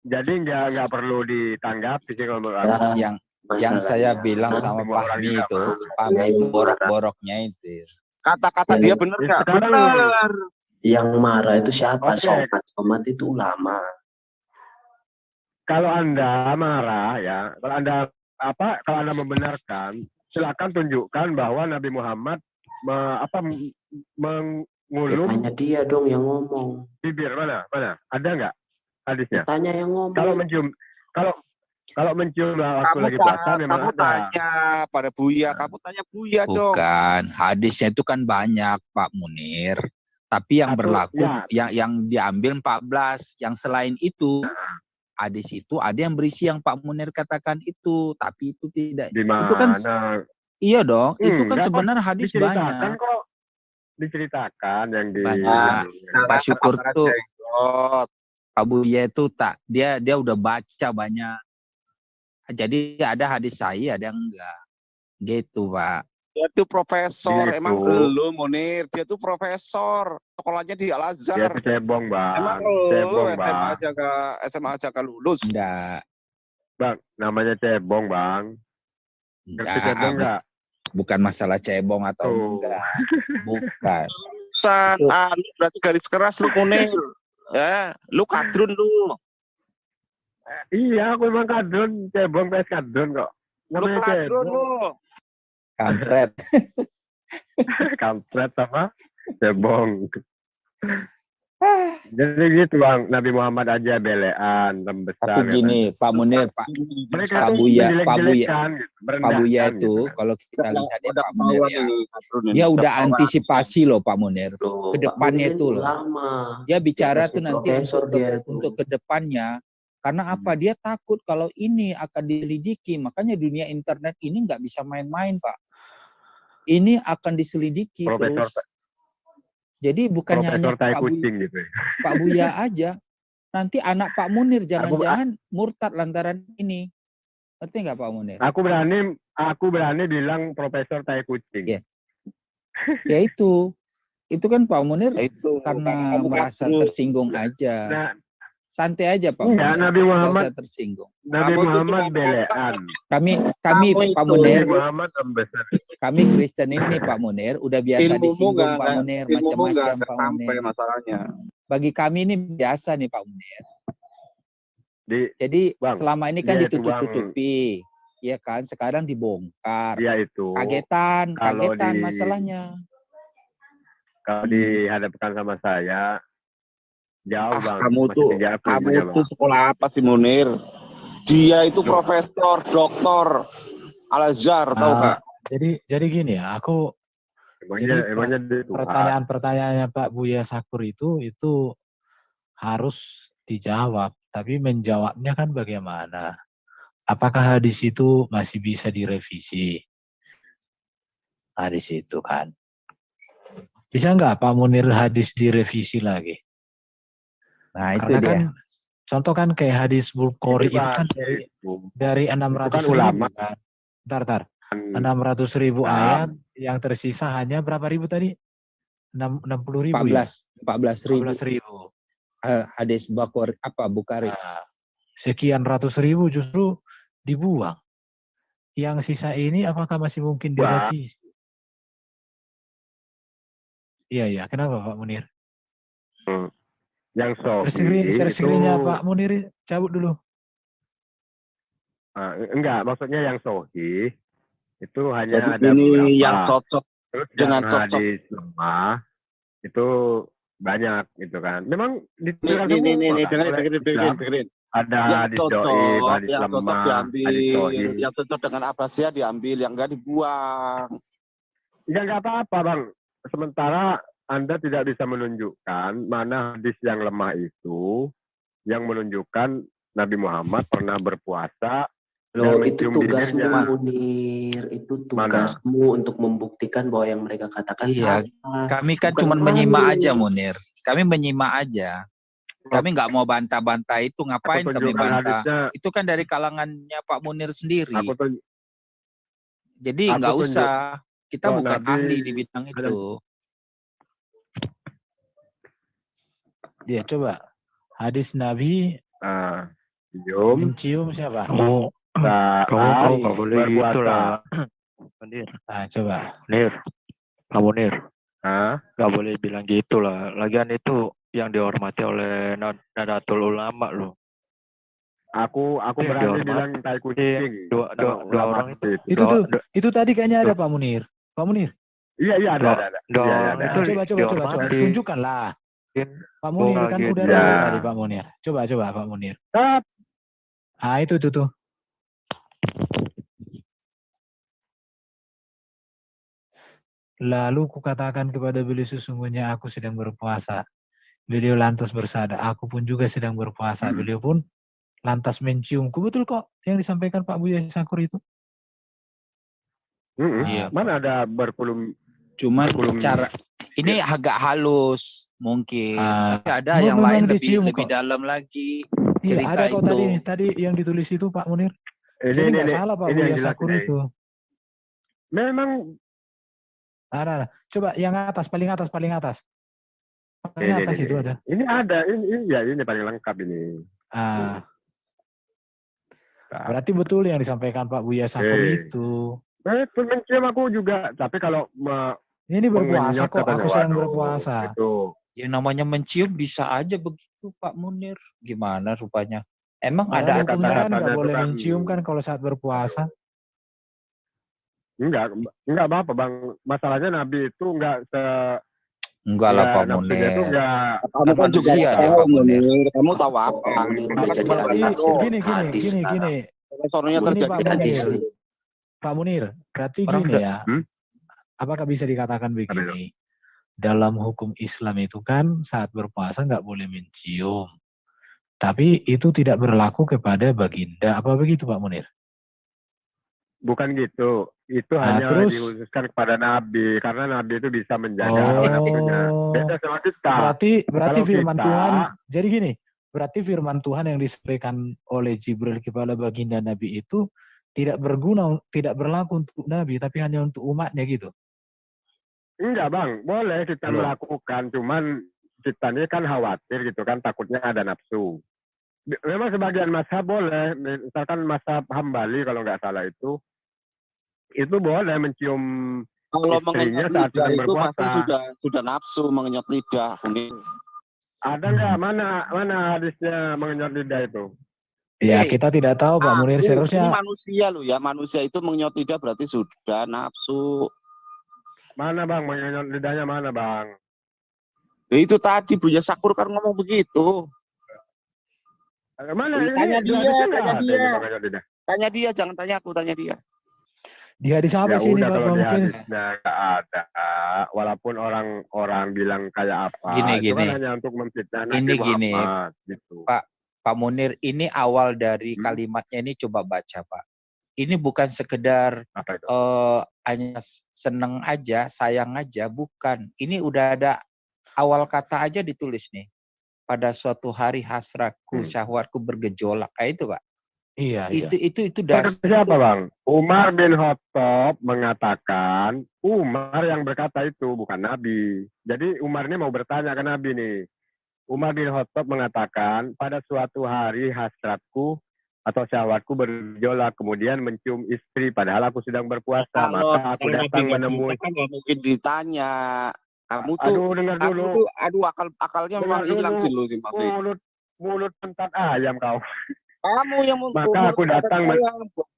nggak perlu ditanggapi sih kalau menurut aku. Yang saya bilang sama Semua orang Fahmi juga itu, marah. Fahmi itu borok-boroknya itu. Kata-kata Ya, dia benar nggak? sekarang- Benar. Yang marah itu siapa? Oke. Somat itu ulama. Kalau Anda marah ya, kalau Anda membenarkan, silakan tunjukkan bahwa Nabi Muhammad Ya, mengulum tanya dia dong yang ngomong. bibir mana? Ada nggak hadisnya? Tanya yang ngomong. Kalau mencium waktu Kamu, lagi puasa memang kamu ada. tanya pada Buya, kamu tanya Buya dong. Bukan, hadisnya itu kan banyak Pak Munir. Tapi yang Satu, berlaku, ya. yang diambil 14. Yang selain itu, hadis itu ada yang berisi yang Pak Munir katakan itu. Tapi itu tidak. Di mana? Itu kan, iya dong, itu kan Enggak, sebenarnya hadis diceritakan banyak. kok. Diceritakan yang di Banyak. Pak Syukur tuh, Jenggot. Pak Buya itu dia udah baca banyak. Jadi ada hadis saya, ada yang enggak. Gitu, Pak. Dia tuh profesor, Gitu. emang belum Munir. Dia tuh profesor. Sekolahnya di Dia Al-Azhar. tuh cebong, Bang. Emang Cebong, SMA Bang. aja gak lulus. Enggak. Bang, namanya cebong, Bang. Ngerti cebong enggak? Bukan masalah cebong atau Tuh. enggak. Bukan. Lu berarti garis keras lu Munir. Ya, lu kadrun lu. Iya, aku memang kadrun, cebong PS kadrun kok. Lu Namanya kadrun cebong. lu. Kampret. Kampret apa? Cebong. Jadi gitu, Bang. Nabi Muhammad aja belean, membesar. Tapi gini, Pak Munir, Pak Mereka Pak tuh Buya, menjelek-jelekkan, gitu, Pak merendahkan, Buya gitu itu kan. kalau kita lihat ya Udah Pak Munir ketahuan ya, ini, kadrun ini. dia udah Udah ketahuan. antisipasi loh Pak Munir. Loh, Kedepannya Pak Munir itu loh. ulama. Dia bicara Dia tuh nanti profesor dia itu. untuk kedepannya. Karena apa? Dia takut kalau ini akan diselidiki. Makanya dunia internet ini nggak bisa main-main, Pak. Ini akan diselidiki Profesor, terus. Jadi bukannya hanya Profesor tai Pak Buya, kucing gitu. Pak Buya aja. Nanti anak Pak Munir jangan-jangan murtad lantaran ini. Ngerti nggak Pak Munir? Aku berani bilang Profesor tai kucing. Iya. Ya itu kan Pak Munir Itu karena kamu merasa kadrun. tersinggung aja. Nah, Santai aja Pak enggak, Munir. Nabi Nggak Muhammad usah tersinggung. Nabi Kamu itu Muhammad cuma belean. Kami Kamu Pak itu Munir, Nabi Muhammad membesar. kami Kristen ini Pak Munir udah biasa Ilmumu disinggung nggak- Pak Munir, ilmumu nggak macam-macam Pak sampai Munir. masalahnya. Bagi kami ini biasa nih Pak Munir. Jadi Bang, selama ini kan dia itu, ditutup-tutupi. Ya kan, sekarang dibongkar. Dia itu Kagetan kalau masalahnya. kalau dihadapkan sama saya jauh, Bang. Kamu Masih tuh, tinggi aku kamu ilmunya, tuh Bang. sekolah apa sih Munir? Dia itu profesor, doktor Al-Azhar, tahu Ah, nggak? jadi gini ya, aku Emangnya dia Tuhan. pertanyaan-pertanyaannya Pak Buya Sakur itu harus dijawab, tapi menjawabnya kan bagaimana? Apakah hadis itu masih bisa direvisi? Hadis itu kan. Bisa nggak Pak Munir hadis direvisi lagi? Nah, itu Karena dia. kan contoh kan kayak hadis Bukhari itu Bang, kan dari 600.000 ulama. kan. Bentar. 600.000 ayat yang tersisa hanya berapa ribu tadi? 60.000 ya? 14.000 14.000. hadis Bukhari. Nah, sekian ratus ribu justru dibuang. Yang sisa ini apakah masih mungkin direvisi? Iya. Kenapa Pak Munir? Yang Sofi Share screen-nya itu Pak Munir cabut dulu. enggak, maksudnya yang Sohi itu hanya Jadi ada ini beberapa. yang cocok Terus dengan yang cocok. hadis lemah itu banyak gitu kan. Memang Nih, dituliskan nih, semua kan oleh Islam. dengerin. Ada Yang hadis cocok, doib, hadis yang cocok lemah, hadis diambil, doib. yang cocok dengan Abbasiyah diambil, yang enggak dibuang. Ya nggak apa-apa, Bang. Sementara Anda tidak bisa menunjukkan mana hadis yang lemah itu yang menunjukkan Nabi Muhammad pernah berpuasa Loh, dan itu mencium tugasmu bibirnya. Munir, itu Mana? tugasmu untuk membuktikan bahwa yang mereka katakan Iya, salah. kami kan Bukan cuma kamu. menyimak aja, Munir. Kami menyimak aja. Kami nggak mau bantah-bantah itu. Ngapain Aku kami tunjukkan bantah? hadisnya. Itu kan dari kalangannya Pak Munir sendiri. Jadi aku nggak tunjuk usah. Kita kok bukan Nabi ahli di bidang ada- itu. Ya, coba. Hadis Nabi cium mencium siapa? Kamu saat nggak boleh gitu berpuasa. lah. Munir, Nah, coba. Pak Munir, Hah? nggak boleh bilang gitu lah. Lagian itu yang dihormati oleh Nadatul Ulama loh. Aku Itu yang berani dihormati. bilang tai kucing. Dua Ulama orang itu. Itu tadi kayaknya ada Pak Munir. Pak Munir. Iya ada. Dua Iya, orang ada. itu Coba. dihormati. Tunjukkanlah. Pak Munir kan gitu. udah Ya. ada tadi Pak Munir. Coba Pak Munir. Tap. Ah, itu tuh. Lalu kukatakan kepada beliau, sesungguhnya aku sedang berpuasa. Beliau lantas bersabda, aku pun juga sedang berpuasa. Beliau pun lantas menciumku. Betul kok yang disampaikan Pak Buya Syakur itu. Iya, Mana ada berkulum. Cuman Berkulum. cara ini agak halus mungkin. Tapi ada yang memang lain dicium lebih kok. dalam lagi. Iya, Cerita ada kok itu. tadi yang ditulis itu Pak Munir. Ini Jadi nggak salah Pak ini yang Buya jelas Syakur ini. itu. Memang Ada. Coba yang atas, paling atas. Paling atas itu ada. Ini ada, ini paling lengkap ini. Berarti betul yang disampaikan Pak Buya Syakur itu. Betul, mencium aku juga. Tapi kalau Ini berpuasa mengenyot kok, katanya, aku sedang waduh, berpuasa. Itu. Yang namanya mencium bisa aja begitu Pak Munir. Gimana rupanya? Emang Ada ada hukumnya kan kata-katanya nggak itu boleh kan- mencium kan kalau saat berpuasa. Enggak apa-apa Bang. Masalahnya Nabi itu enggak enggak lah Pak nafsunya Munir. itu enggak. Kamu kan juga manusia dia, tahu, Pak Munir. Munir. Kamu tahu apa? Pak Munir udah jadi Berarti ahli tafsir gini. sekarang. Sorenya Ini terjadi. Pak Hadis Munir. nih. Pak Munir, berarti Orang gini udah- ya. Apakah bisa dikatakan Apa begini? Dalam hukum Islam itu kan saat berpuasa nggak boleh mencium. Tapi itu tidak berlaku kepada baginda. Apa begitu Pak Munir? Bukan gitu. Itu Nah, hanya terus? dikhususkan kepada Nabi karena Nabi itu bisa menjaga Oh. hawa nafsunya. Beda sama kita. Berarti Kalau firman kita- Tuhan. Jadi gini, berarti firman Tuhan yang disampaikan oleh Jibril kepada baginda Nabi itu tidak berguna, tidak berlaku untuk Nabi, tapi hanya untuk umatnya gitu. Enggak Bang, boleh kita Loh. melakukan, cuman kita ini kan khawatir gitu kan, takutnya ada nafsu. Memang sebagian mazhab boleh, misalkan mazhab Hambali kalau nggak salah itu boleh mencium Kalau istrinya mengenyot saat lidah sedang itu berpuasa. pasti sudah nafsu mengenyot lidah. Ada nggak? Mana hadisnya mengenyot lidah itu? Ya, kita tidak tahu Pak Munir. Ini Seharusnya manusia loh ya, manusia itu mengenyot lidah berarti sudah nafsu. Mana Bang mengenyot lidahnya mana Bang? Ya, itu tadi Buya Syakur kan ngomong begitu. Mana Tanya di dia, hadisnya nggak tanya ada dia. ini mengenyot lidah. Tanya dia, jangan tanya aku, tanya dia. di hadis apa Ya sih ini udah Pak kalau di Mungkin? hadisnya nggak ada, walaupun orang bilang kayak apa, itu Gini. kan hanya untuk memfitnah Nabi Ini gini, Muhammad gitu. Pak Munir, ini awal dari kalimatnya ini coba baca Pak. Ini bukan sekedar Apa itu? hanya seneng aja, sayang aja, bukan. Ini udah ada awal kata aja ditulis nih. Pada suatu hari hasratku, syahwatku bergejolak. Kayak itu Pak. Iya. Itu dasar. Siapa Bang? Umar bin Khattab mengatakan, Umar yang berkata itu bukan Nabi. Jadi Umar ini mau bertanya ke Nabi nih. Umar bin Khattab mengatakan, pada suatu hari hasratku atau syahwatku bergejolak, kemudian mencium istri padahal aku sedang berpuasa. Maka aku datang menemui. Nggak mungkin ditanya. Kamu tuh, Aduh, dengar dulu. akalnya Dengar memang hilang dulu. sih lu sih Mas. Mulut pentat ayam kau. Kamu yang Maka aku datang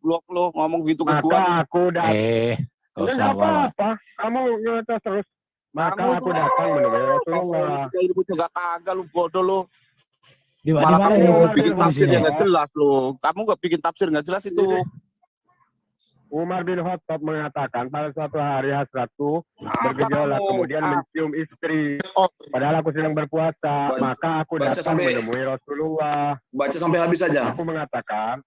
blok lo ngomong gitu ke gua. Maka aku datang. Gak usah Enggak apa-apa. apa-apa. Kamu ngetes terus. Maka Kamu aku tuh datang menemui Rasulullah. Ilmu juga kagak lu bodoh lu. Di Malah mana kamu ini bikin di tafsir sini? yang nggak jelas lu. Kamu nggak bikin tafsir nggak jelas itu. Umar bin Khattab mengatakan pada suatu hari hasratku bergejolak, kemudian mencium istri. Padahal aku sedang berpuasa, maka aku datang menemui Rasulullah. Baca sampai habis saja. Aku mengatakan,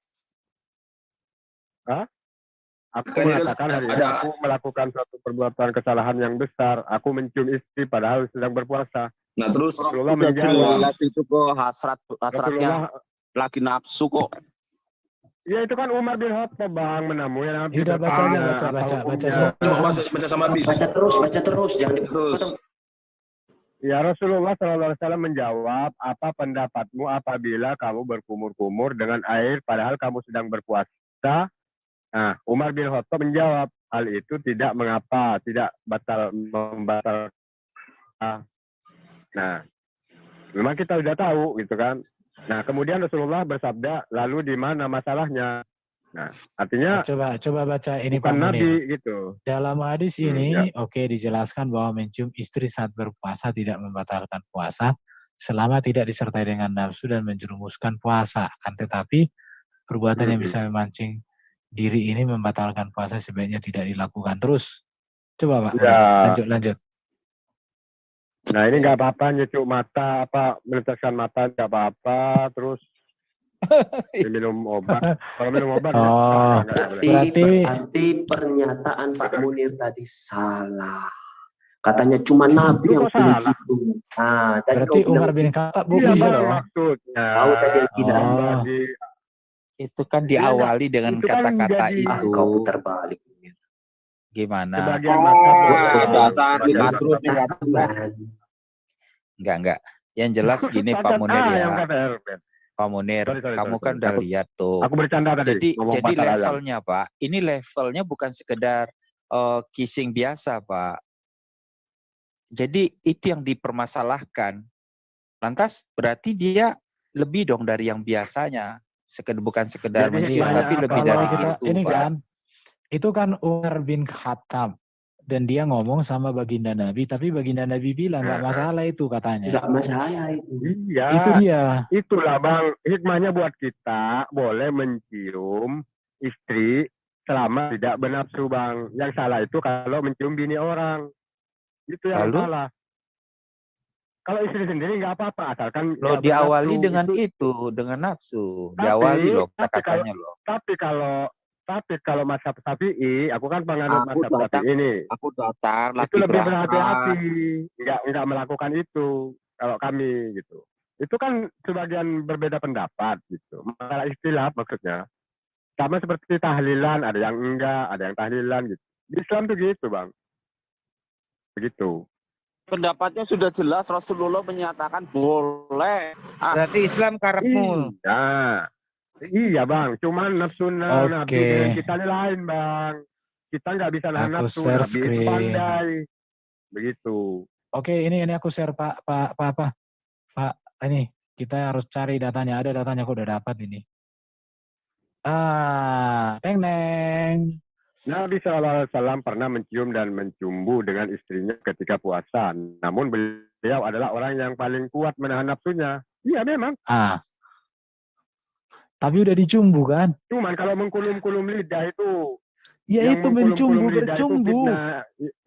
Aku Kan ini kan mengatakan hari ini aku melakukan suatu perbuatan kesalahan yang besar. Aku mencium istri padahal sedang berpuasa. Nah terus Rasulullah menjawab, itu kok hasratnya lagi nafsu kok. ya itu kan Umar bin Khattab bang menemui Nabi. Udah baca aja, baca. Coba baca sama habis. Baca terus, jangan Terus. Ya Rasulullah SAW menjawab, apa pendapatmu apabila kamu berkumur-kumur dengan air padahal kamu sedang berpuasa? Nah, Umar bin Khattab menjawab, hal itu tidak mengapa, tidak membatalkan. Nah, memang kita sudah tahu gitu kan. Nah, kemudian Rasulullah bersabda, lalu di mana masalahnya? Nah, artinya coba baca ini Pak bukan Munir. Nabi gitu. Dalam hadis ini, ya. oke, dijelaskan bahwa mencium istri saat berpuasa tidak membatalkan puasa selama tidak disertai dengan nafsu dan menjerumuskan puasa. Kan tetapi perbuatan yang bisa memancing diri ini membatalkan puasa sebaiknya tidak dilakukan. Terus, coba Pak, lanjut. Nah ini nggak apa-apa nyecuk mata, meneteskan mata nggak apa-apa, terus minum obat. Kalau minum obat, berarti pernyataan Pak Munir tadi salah. Katanya cuma Nabi yang boleh gitu. Nah, tadi berarti Umar bin Khattab bisa dong. Maksudnya. Tahu tadi yang tidak. Itu kan diawali dengan kata-kata itu. Kau putar balik. Gimana? Enggak. Yang jelas gini Pak Munir ya. Pak Munir, kamu kan udah lihat tuh. Aku bercanda tadi. Jadi levelnya Pak, ini levelnya bukan sekedar kissing biasa Pak. Jadi itu yang dipermasalahkan. Lantas berarti dia lebih dong dari yang biasanya. Bukan sekedar mencium, tapi lebih dari itu. Ini kan, itu kan Umar bin Khattab. Dan dia ngomong sama baginda Nabi, tapi baginda Nabi bilang nggak masalah itu katanya. Nggak masalah itu. Iya. Itu dia. Itulah bang, hikmahnya buat kita boleh mencium istri selama tidak bernafsu bang. Yang salah itu kalau mencium bini orang. Itu yang salah. Kalau istri sendiri nggak apa-apa, asalkan lo diawali dengan itu, dengan nafsu. Diawali loh kata-katanya loh. Tapi kalau mazhab Syafi'i, aku kan penganut mazhab Syafi'i ini. Aku datang lagi itu lebih berhati-hati, nggak melakukan itu kalau kami gitu. Itu kan sebagian berbeda pendapat gitu. Masalah istilah maksudnya. Sama seperti tahlilan, ada yang enggak, ada yang tahlilan gitu. Di Islam tuh gitu bang. Begitu. Pendapatnya sudah jelas, Rasulullah menyatakan boleh. Berarti Islam karepmu. Iya bang, cuman nafsu Nabi dengan kita lain bang. Kita nggak bisa nahan nafsu, Nabi itu pandai. Begitu. Oke, ini aku share Pak, ini kita harus cari datanya. Ada datanya, aku udah dapat ini. Neng. Nabi SAW pernah mencium dan mencumbu dengan istrinya ketika puasa. Namun beliau adalah orang yang paling kuat menahan nafsunya. Iya memang. Tapi udah dicumbu kan? Cuman kalau mengkulum-kulum lidah itu. Ya itu mencumbu, bercumbu.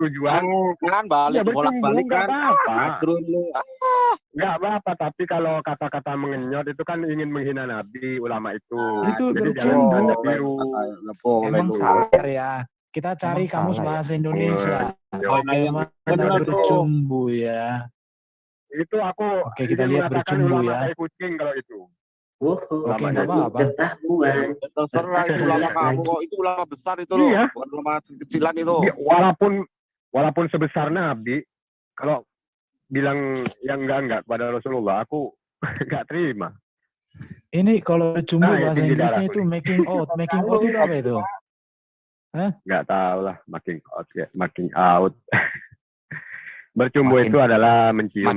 Tujuan. Kan balik, bolak-balik kan. Nggak apa-apa, tapi kalau kata-kata mengenyot itu kan ingin menghina Nabi, ulama itu. Itu jadi bercumbu. Emang salah ya. Kita cari kamus bahasa Indonesia. Bagaimana bercumbu ya. Itu aku. Oke, kita lihat bercumbu ya. Kucing kalau itu. Oke, nggak apa-apa. Terserah itu ulama kamu kok, itu ulama besar itu loh, bukan ulama kecilan itu. Walaupun sebesar Nabi, kalau bilang yang enggak pada Rasulullah, aku enggak terima. Ini kalau bercumbu bahasa Inggrisnya itu making out. Making out itu apa itu? Enggak tahu lah, making out. Bercumbu itu adalah mencium.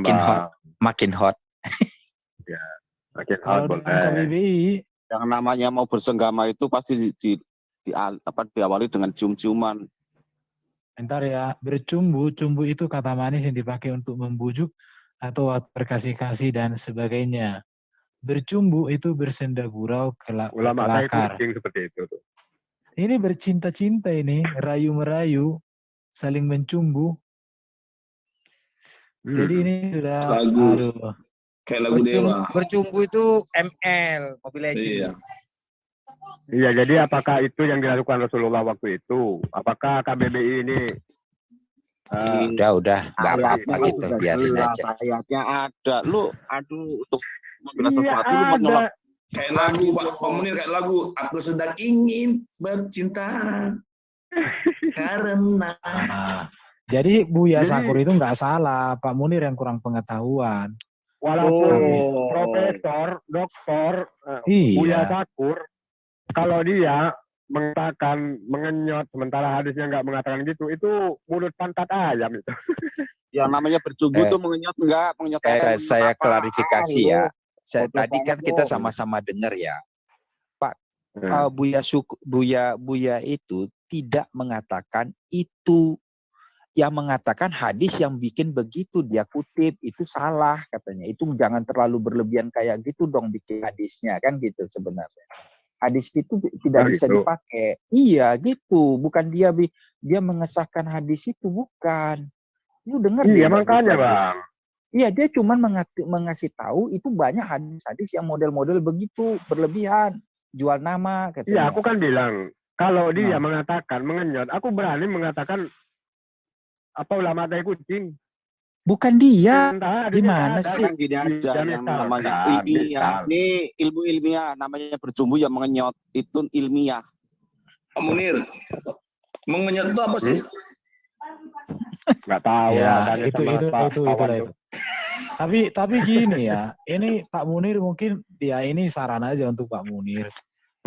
Makin hot. Ya. Kalau dengan KBBI yang namanya mau bersenggama itu pasti diawali dengan cium-ciuman. Entar ya, bercumbu itu kata manis yang dipakai untuk membujuk atau berkasih-kasih dan sebagainya. Bercumbu itu bersenda gurau ulama saya kelakar. kucing seperti itu tuh. Ini bercinta-cinta ini, rayu-merayu, saling mencumbu. Jadi ini sudah, Lagu. aduh. Kayak lagu Dewa. Bercumbu itu ML, Mobile Legends. Iya. Iya, jadi apakah itu yang dilakukan Rasulullah waktu itu? Apakah KBBI ini Udah, nggak apa-apa gitu, biarin aja. Ayatnya ada. Lu, aduh, untuk membela iya sesuatu, lu ada. menolak. Kayak lagu Pak Munir, kayak lagu aku sedang ingin bercinta karena Jadi Buya Jadi- Sakur itu nggak salah, Pak Munir yang kurang pengetahuan. Walaupun Oh. profesor, doktor, Iya. Buya Sakur, kalau dia mengatakan mengenyot sementara hadisnya nggak mengatakan gitu, itu mulut pantat ayam itu. Yang namanya bercumbu tuh mengenyot enggak, mengenyot Saya apa? klarifikasi ya. Foto Tadi kan banget kita lo. sama-sama dengar ya. Pak, Hmm. Buya itu tidak mengatakan itu. Yang mengatakan hadis yang bikin begitu dia kutip itu salah katanya. Itu jangan terlalu berlebihan kayak gitu dong bikin hadisnya kan gitu sebenarnya. Hadis itu tidak bisa gitu. dipakai. Iya gitu, bukan dia mengesahkan hadis itu bukan. Lu dengar Iya dia makanya bagus-bagus. bang. Iya dia cuma mengasih tahu itu banyak hadis-hadis yang model-model begitu berlebihan, jual nama katanya. Iya aku kan bilang kalau dia Nah. mengatakan mengenyot, aku berani mengatakan apa ulama tai kucing. Bukan dia. Sementara hadisnya Gimana nggak ada. sih? Kan gini aja Iya, yang misalkan, namanya ilmiah. misal. Ini ilmu ilmiah namanya bercumbu yang mengenyot. Itu ilmiah. Pak Munir. Mengenyot itu apa sih? Nggak tahu Ya, lah, tanya itu sama itu Pak itu kawan itulah tuh. itu. Tapi gini ya, ini Pak Munir mungkin ya ini saran aja untuk Pak Munir.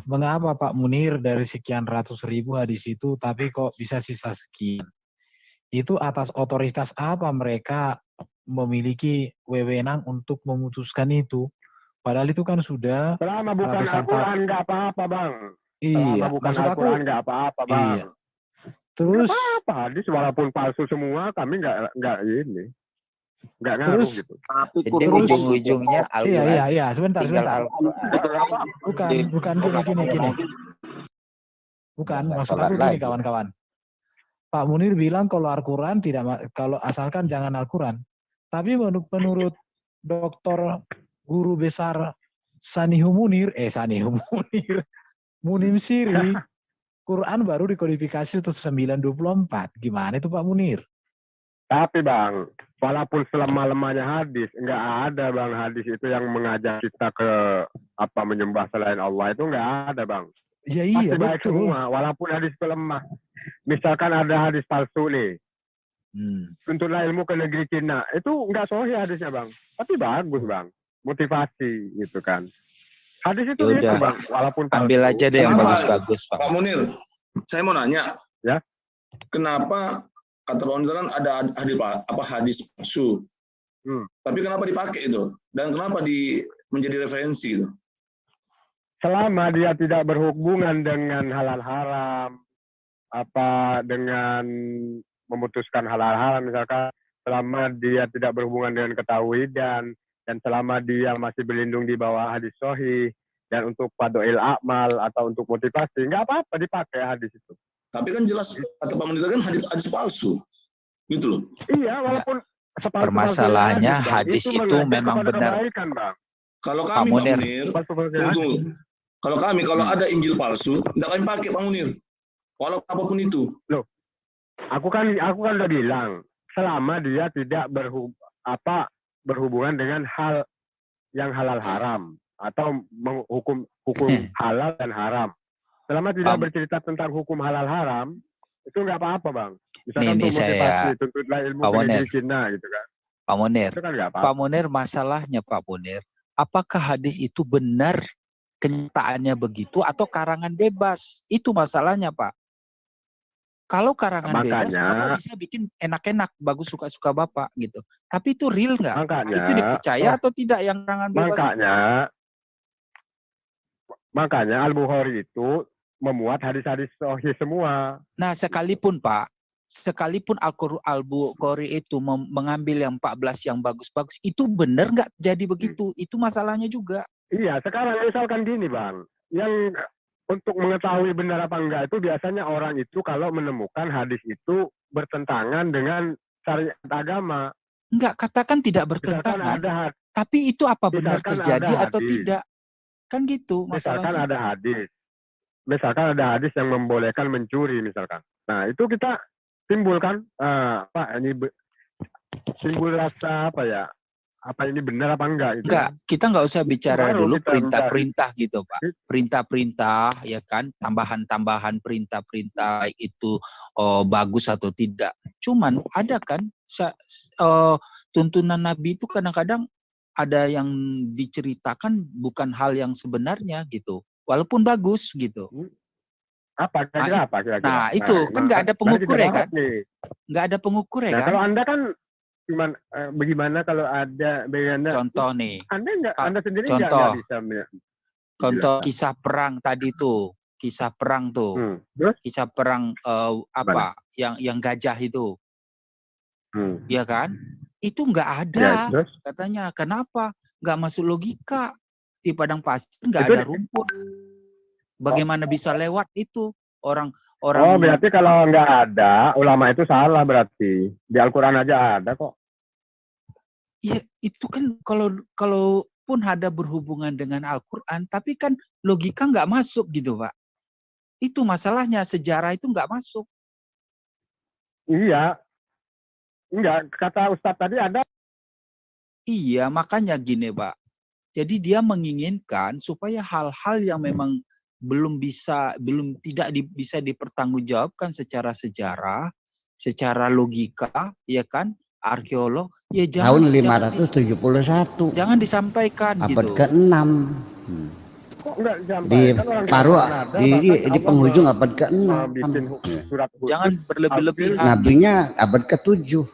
Mengapa Pak Munir dari sekian ratus ribu hadis itu tapi kok bisa sisa sekian? Itu atas otoritas apa mereka memiliki wewenang untuk memutuskan itu? Padahal itu kan sudah Selama bukan ratusan tahun. Al-Quran nggak apa-apa bang. Selama Iya, bukan maksud aku Al-Quran nggak apa-apa bang. iya. Terus Apa hadis walaupun palsu semua kami nggak ini nggak ngaruh terus gitu. Tapi Jadi kurang ujung-ujungnya Al-Quran. iya, sebentar. Tinggal Al-Quran. Bukan gini. Bukan, Nggak maksud sholat aku gini lagi. kawan-kawan. Pak Munir bilang kalau Al-Quran kalau asalkan jangan Al-Quran. Tapi menurut Doktor Guru Besar Munim Siri, Quran baru dikodifikasi 1924. Gimana itu Pak Munir? Tapi bang, walaupun selemah-lemahnya hadis, nggak ada bang hadis itu yang mengajak kita ke apa menyembah selain Allah itu nggak ada bang. Ya iya, Pasti baik betul. semua, walaupun hadis itu lemah. Misalkan ada hadis palsu nih, tuntutlah ilmu ke negeri Cina, itu nggak sahih hadisnya bang, tapi bagus bang, motivasi gitu kan. Hadis itu gitu Yaudah, bang, walaupun palsu. ambil aja deh yang Kenapa? bagus-bagus Pak. Pak Munir, saya mau nanya. Ya. Kenapa kata Pak Munir kan ada hadis palsu. Tapi kenapa dipakai itu? Dan kenapa menjadi referensi itu? Selama dia tidak berhubungan dengan halal haram, apa dengan memutuskan halal haram misalkan, selama dia tidak berhubungan dengan ketauhidan dan selama dia masih berlindung di bawah hadis sahih dan untuk padoil amal atau untuk motivasi, nggak apa-apa dipakai hadis itu. Tapi kan jelas kata Pak Munir kan hadis palsu. Gitu loh. Iya, walaupun Permasalahannya hadis itu memang benar. Kebaikan, bang. Kalau kami Pak Munir, tunggu. Kalau kami ada Injil palsu, tidak kami pakai Pak Munir. Walau apapun itu. Loh, aku kan udah bilang, selama dia tidak berhubungan dengan hal yang halal haram atau menghukum halal dan haram. Selama tidak bercerita tentang hukum halal haram, itu nggak apa-apa bang. Misalkan Ini untuk motivasi, saya, tuntutlah ilmu Pak ke negeri Munir. Cina gitu kan. Pak Munir, Itu kan nggak apa-apa. Pak Munir, masalahnya Pak Munir, apakah hadis itu benar kenyataannya begitu atau karangan bebas? Itu masalahnya Pak. Kalau karangan bebas, Bapak bisa bikin enak-enak, bagus suka-suka Bapak gitu. Tapi itu real nggak? Itu dipercaya atau tidak yang karangan bebas? Makanya Al-Bukhari itu memuat hadis-hadis sahih semua. Nah, sekalipun Pak, Al-Bukhari itu mengambil yang 14 yang bagus-bagus, itu benar nggak jadi begitu? Itu masalahnya juga. Iya, sekarang misalkan gini Bang, yang untuk mengetahui benar apa enggak itu biasanya orang itu kalau menemukan hadis itu bertentangan dengan syariat agama. Enggak, katakan tidak Misalkan bertentangan, ada tapi itu apa benar misalkan terjadi ada atau hadis. tidak? Kan gitu Misalkan masalahnya. ada hadis. Misalkan ada hadis yang membolehkan mencuri misalkan. Nah, itu kita timbulkan timbul rasa apa ya? Apa ini benar apa enggak gitu. Enggak, kita nggak usah bicara Baru dulu kita perintah-perintah gitu, Pak. Perintah-perintah, ya kan, tambahan-tambahan perintah-perintah itu bagus atau tidak. Cuman ada kan tuntunan Nabi itu kadang-kadang ada yang diceritakan bukan hal yang sebenarnya gitu, walaupun bagus gitu. Apa kira-kira apa kira-kira? Nah itu kan nggak ada pengukur ya kan? Nggak ada pengukur ya Nah, kan? kalau Anda kan cuman bagaimana kalau ada bagaimana Contoh nih. Anda sendiri contoh, nggak bisa contoh kisah perang tadi tuh, kisah perang tuh, kisah perang apa yang gajah itu, ya kan? Itu nggak ada katanya. Kenapa? Nggak masuk logika. Di padang pasir nggak ada rumput. Bagaimana bisa lewat itu orang? Oh, berarti kalau nggak ada ulama itu salah berarti. Di Al-Quran aja ada kok. Ya itu kan kalaupun ada berhubungan dengan Al-Quran, tapi kan logika nggak masuk gitu, Pak. Itu masalahnya, sejarah itu nggak masuk. Iya. Enggak, kata Ustadz tadi ada. Iya, makanya gini, Pak. Jadi dia menginginkan supaya hal-hal yang memang tidak bisa dipertanggungjawabkan secara sejarah, secara logika, ya kan, arkeolog, ya tahun 571. Jangan disampaikan abad gitu. ke-6. Kok enggak Di paruh di penghujung abad ke-6. Jangan berlebih-lebihan. Nabinya abad ke-7.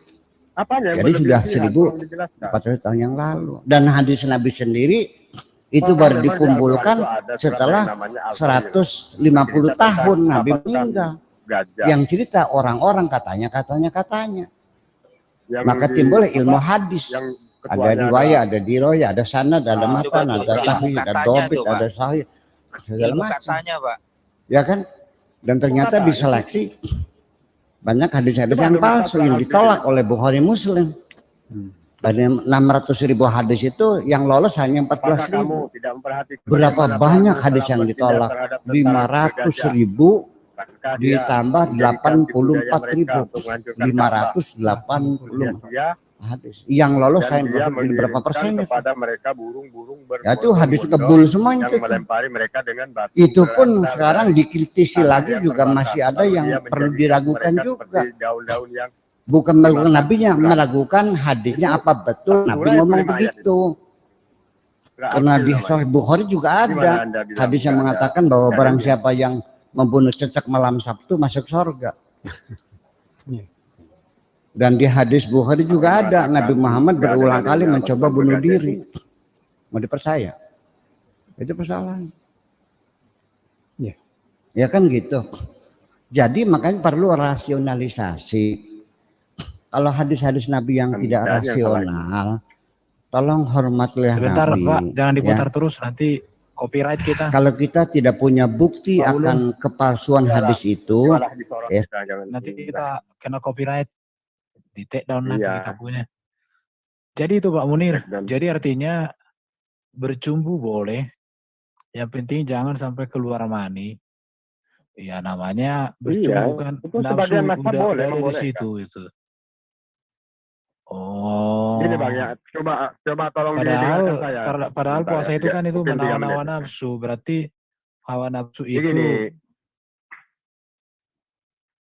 Apanya? Jadi sudah 1400 tahun yang lalu. Dan hadis Nabi sendiri itu baru dikumpulkan setelah 150 tahun Nabi meninggal. Yang cerita orang-orang katanya. Maka timbul ilmu hadis. Ada riwayat, ada diroya, ada sanad, ada matan, ada tahfidz, ada dobit, ada sahih, segala macam. Katanya, Pak. Ya kan? Dan ternyata diseleksi banyak hadis-hadis yang palsu yang ditolak oleh Bukhari Muslim. Dari 600.000 hadis itu yang lolos hanya 14.000. Berapa banyak hadis yang ditolak? 500.000 ditambah 84.000. 580 hadis. Yang lolos hanya berapa persen? Ya itu hadis kebul semuanya itu. Itu pun sekarang dikritisi lagi juga masih ada yang perlu diragukan juga. Bukan meragukan nabinya, meragukan hadisnya apa betul Nabi ngomong begitu. Karena di Sahih Bukhari juga ada hadis yang mengatakan bahwa barang siapa yang membunuh cecak malam Sabtu masuk surga. Dan di hadis Bukhari juga ada Nabi Muhammad berulang kali mencoba bunuh diri. Mau dipercaya? Itu persoalan. Ya kan gitu. Jadi makanya perlu rasionalisasi. Kalau hadis-hadis Nabi yang tidak rasional, tolong hormatilah Sebentar, Nabi. Pak, jangan diputar ya. terus, nanti copyright kita. Kalau kita tidak punya bukti akan kepalsuan hadis itu, ya. Nanti kita kena copyright, di take down nanti kita punya. Jadi itu Pak Munir, jadi artinya bercumbu boleh, yang penting jangan sampai keluar mani. Ya namanya bercumbu kan nafsu udah dari situ itu. Oh. Ini Bang ya, coba tolong padahal saya. Padahal puasa itu kan itu mungkin menawan hawa nafsu, berarti hawa nafsu itu.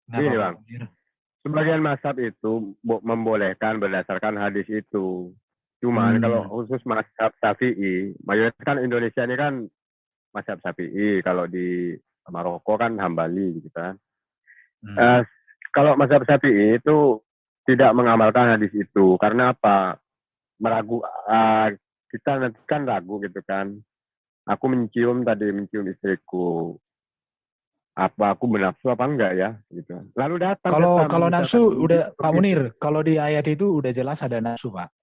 Gini Bang, sebagian mazhab itu membolehkan berdasarkan hadis itu. Cuman kalau khusus mazhab Syafi'i, mayoritas kan Indonesia ini kan mazhab Syafi'i, kalau di Maroko kan Hambali gitu kan. Kalau mazhab Syafi'i itu tidak mengamalkan hadis itu karena apa? Kita nanti kan ragu gitu kan. Aku mencium istriku. Apa aku bernafsu apa enggak ya gitu. Lalu datang kalau nafsu udah Pak Munir, kalau di ayat itu udah jelas ada nafsu, Pak.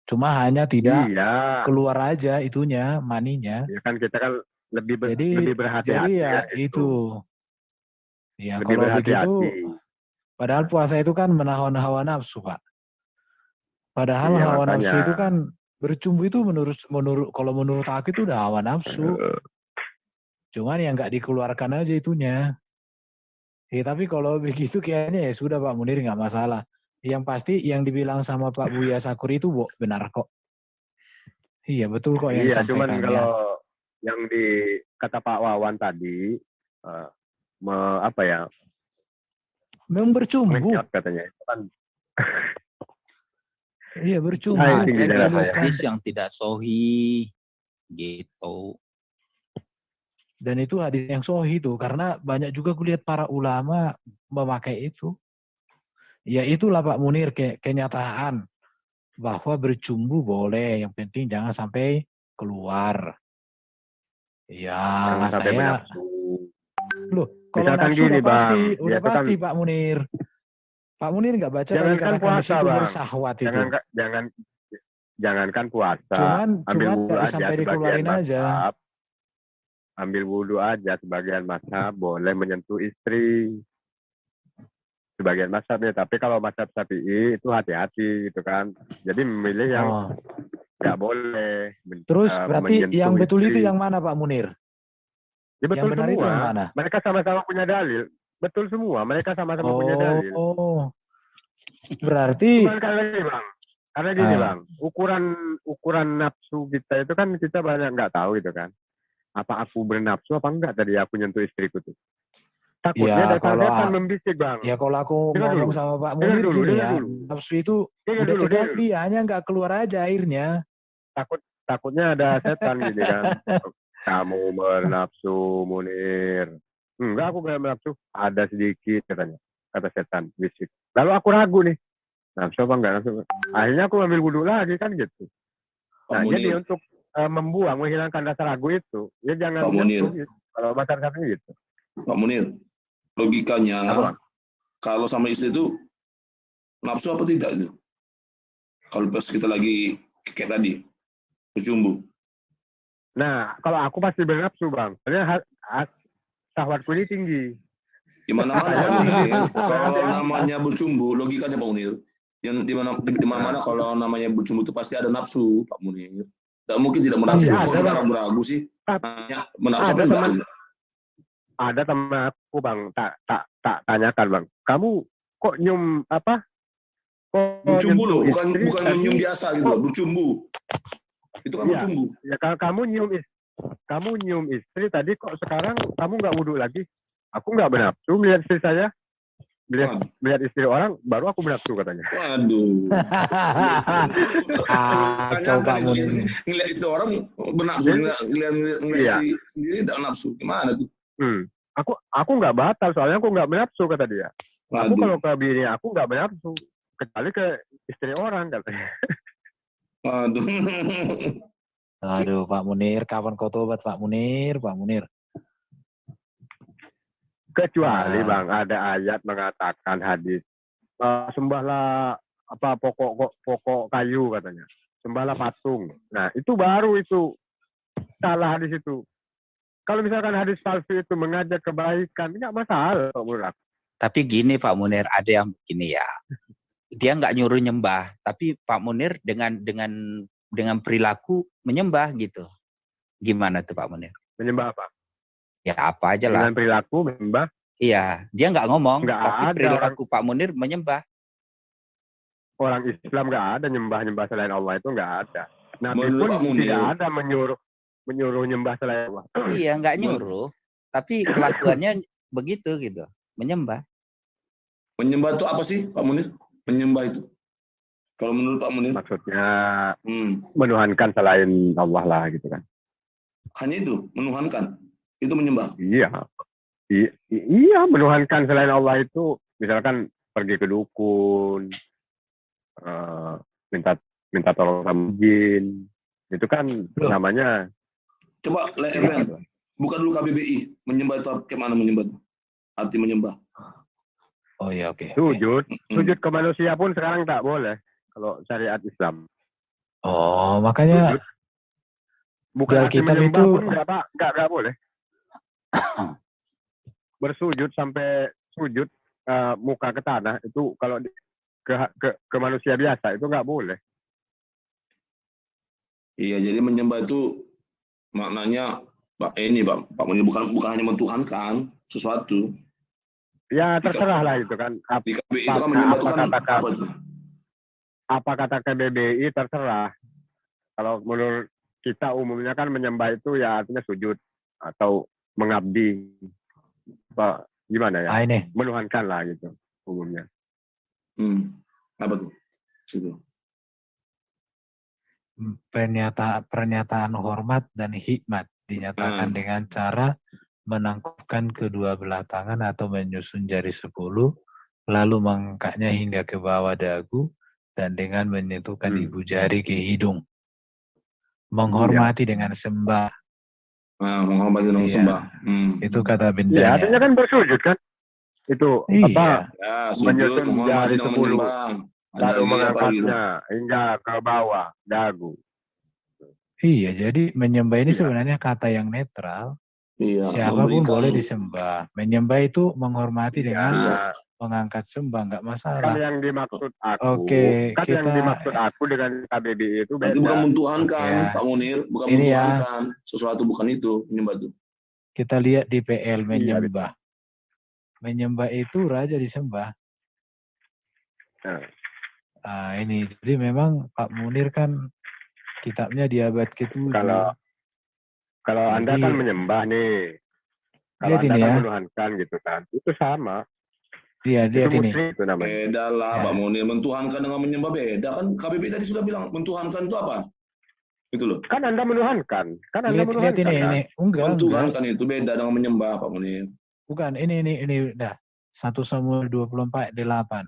Cuma hanya tidak keluar aja itunya, maninya. Ya kan kita kan lebih berhati-hati. Jadi ya gitu. itu. Ya Lebih kalau begitu, berhati-hati. padahal puasa itu kan menahan hawa nafsu, Pak. Padahal Iya, hawa makanya. nafsu itu kan bercumbu itu kalau menurut aku itu udah hawa nafsu. Cuman yang nggak dikeluarkan aja itunya. Tapi kalau begitu kayaknya ya sudah Pak Munir nggak masalah. Yang pasti yang dibilang sama Pak Buya Sakur itu benar kok. Iya betul kok yang Iya, cuman disampaikannya. kalau yang di kata Pak Wawan tadi, apa ya? Memang bercumbu. Mengikat katanya itu kan. Iya bercumbu. Nah, Ada hadis yang tidak sahih gitu. Dan itu hadis yang sahih itu karena banyak juga kulihat para ulama memakai itu. Ya itulah Pak Munir kenyataan bahwa bercumbu boleh, yang penting jangan sampai keluar. Ya saya loh kalau nafsu udah pasti, udah pasti Pak Munir. Pak Munir nggak baca tadi katakan di situ bersahwat itu. Jangankan puasa. Cuman nggak sampai dikeluarin aja. Ambil wudhu aja, sebagian mazhab boleh menyentuh istri. Sebagian mazhabnya, tapi kalau mazhab Syafi'i itu hati-hati gitu kan. Jadi memilih yang nggak boleh. Terus berarti yang betul istri. itu yang mana Pak Munir? Ya, betul yang benar semua. Itu yang mana? Mereka sama-sama punya dalil. Betul semua. Mereka sama-sama punya dalil. Berarti. Cuman karena gini Bang, ukuran nafsu kita itu kan kita banyak nggak tahu gitu kan. Apa aku bernafsu apa enggak tadi aku nyentuh istriku tuh. Takutnya datang membisik Bang. Ya kalau aku ngomong sama Pak Munir gini ya, nafsu itu udah tegak dia, hanya nggak keluar aja airnya. Takutnya ada setan gitu kan. Kamu bernafsu Munir. Enggak, aku gak bernafsu. Ada sedikit katanya. Kata setan, bisik. Lalu aku ragu nih. Nafsu apa enggak nafsu. Akhirnya aku ambil wudhu lagi kan gitu. Nah jadi untuk menghilangkan rasa ragu itu, ya jangan gitu. Kalau masyarakat gitu. Pak Munir, logikanya kalau sama istri itu nafsu apa tidak itu? Kalau pas kita lagi kayak tadi bercumbu. Nah, kalau aku pasti bernafsu Bang. Karena syahwatku ini tinggi. Gimana Pak Munir? Kalau namanya bercumbu, logikanya Pak Munir. Yang di mana kalau namanya bercumbu itu pasti ada nafsu Pak Munir. Tidak mungkin tidak menafsu. Kok kita ragu-ragu sih? Menafsu apa enggak? Ada teman aku Bang, tak tanyakan Bang. Kamu kok nyium apa? Bercumbu loh, bukan menyium biasa gitu loh, bercumbu. Itu kan bercumbu. Ya kamu nyium istri tadi kok sekarang kamu nggak wudhu lagi? Aku nggak bernafsu melihat istri saya. Melihat istri orang baru aku bernafsu katanya. Waduh. Coba ngelihat istri orang bernafsu, ngelihat istri sendiri tidak nafsu. Gimana tuh? Aku nggak batal soalnya aku nggak bernafsu kata dia. Aku kalau ke bini aku nggak bernafsu kecuali ke istri orang katanya. Aduh Pak Munir, kapan kau tobat Pak Munir? Kecuali Bang ada ayat mengatakan hadis sembahlah apa pokok kayu katanya, sembahlah patung. Nah itu baru itu salah hadis itu. Kalau misalkan hadis palsu itu mengajak kebaikan nggak masalah Pak Munir. Tapi gini Pak Munir, ada yang begini ya. Dia nggak nyuruh nyembah, tapi Pak Munir dengan perilaku menyembah gitu. Gimana tuh Pak Munir? Menyembah apa? Ya apa aja lah. Dengan perilaku menyembah? Iya, dia nggak ngomong, tapi perilaku Pak Munir menyembah. Orang Islam nggak ada nyembah selain Allah itu nggak ada. Nabi pun tidak ada menyuruh nyembah selain Allah. Iya, nggak nyuruh, tapi kelakuannya begitu gitu, menyembah. Menyembah itu apa sih Pak Munir? Menyembah itu? Kalau menurut Pak Munir? Maksudnya menuhankan selain Allah lah gitu kan. Hanya itu, menuhankan. Itu menyembah? Iya, menuhankan selain Allah itu misalkan pergi ke dukun, minta tolong sama jin. Itu kan namanya. Coba buka dulu KBBI. Menyembah itu gimana menyembah itu? Arti menyembah. Oh iya oke. Sujud ke manusia pun sekarang tak boleh kalau syariat Islam. Oh makanya Bukan Di arti Alkitab menyembah itu pun nggak boleh. Bersujud sampai sujud muka ke tanah itu kalau ke manusia biasa itu nggak boleh. Iya, jadi menyembah itu maknanya Pak Munir bukan hanya mentuhankan sesuatu. Ya terserah lah itu kan. Di KBBI itu kan menyembah itu kan apa itu? Apa kata KBBI terserah. Kalau menurut kita umumnya kan menyembah itu ya artinya sujud atau mengabdi. Apa gimana ya? ini Menuhankan lah gitu umumnya. Apa tuh? Situ. Pernyataan hormat dan hikmat dinyatakan dengan cara menangkupkan kedua belah tangan atau menyusun jari 10, lalu mengangkatnya hingga ke bawah dagu, dan dengan menyentuhkan ibu jari ke hidung. Menghormati dengan sembah. Menghormati dengan sembah. Itu kata Iya, bendanya. artinya kan bersujud kan? Itu apa? Ya, sujud, Menyusun menghormati jari dengan 10, menyembah. lalu mengangkatnya hingga ke bawah dagu. Iya, jadi menyembah ini sebenarnya kata yang netral. Iya, Siapapun memberikan. boleh disembah. Menyembah itu menghormati dengan mengangkat sembah, nggak masalah. Kan yang dimaksud aku, Oke, yang dimaksud aku dengan KBBI itu beda. Nanti bukan mentuhankan, Oke. Pak Munir, bukan Ini ya. mentuhankan sesuatu, bukan itu menyembah itu. Kita lihat di PL menyembah. Menyembah itu raja disembah. Nah, ini jadi memang Pak Munir kan kitabnya di abad ke-7. Kalau Anda kan menyembah nih. Kalau Anda kan menuhankan gitu kan. Itu sama. Iya, lihat ini. Itu namanya. Beda lah, Pak Munir. Mentuhankan dengan menyembah beda. Kan KBBI tadi sudah bilang, mentuhankan itu apa? Itu loh. Kan Anda menuhankan. Lihat ini. Enggak. Mentuhankan itu beda dengan menyembah, Pak Munir. Bukan, ini udah. 1 Samuel 24:8.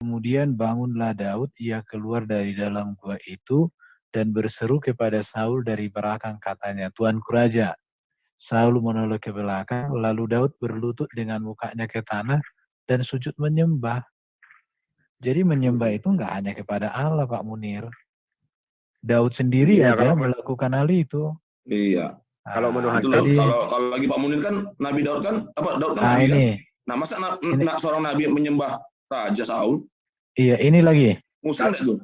Kemudian bangunlah Daud, ia keluar dari dalam gua itu dan berseru kepada Saul dari belakang, katanya, Tuanku Raja. Saul menoleh ke belakang, lalu Daud berlutut dengan mukanya ke tanah dan sujud menyembah. Jadi menyembah itu nggak hanya kepada Allah, Pak Munir. Daud sendiri aja melakukan hal itu. Iya. Kalau menuhankan. Jadi, kalau lagi Pak Munir kan, Nabi Daud kan, Daud kan Nabi kan? Nah, masa seorang Nabi menyembah Raja Saul? Iya, ini lagi. Muslim itu.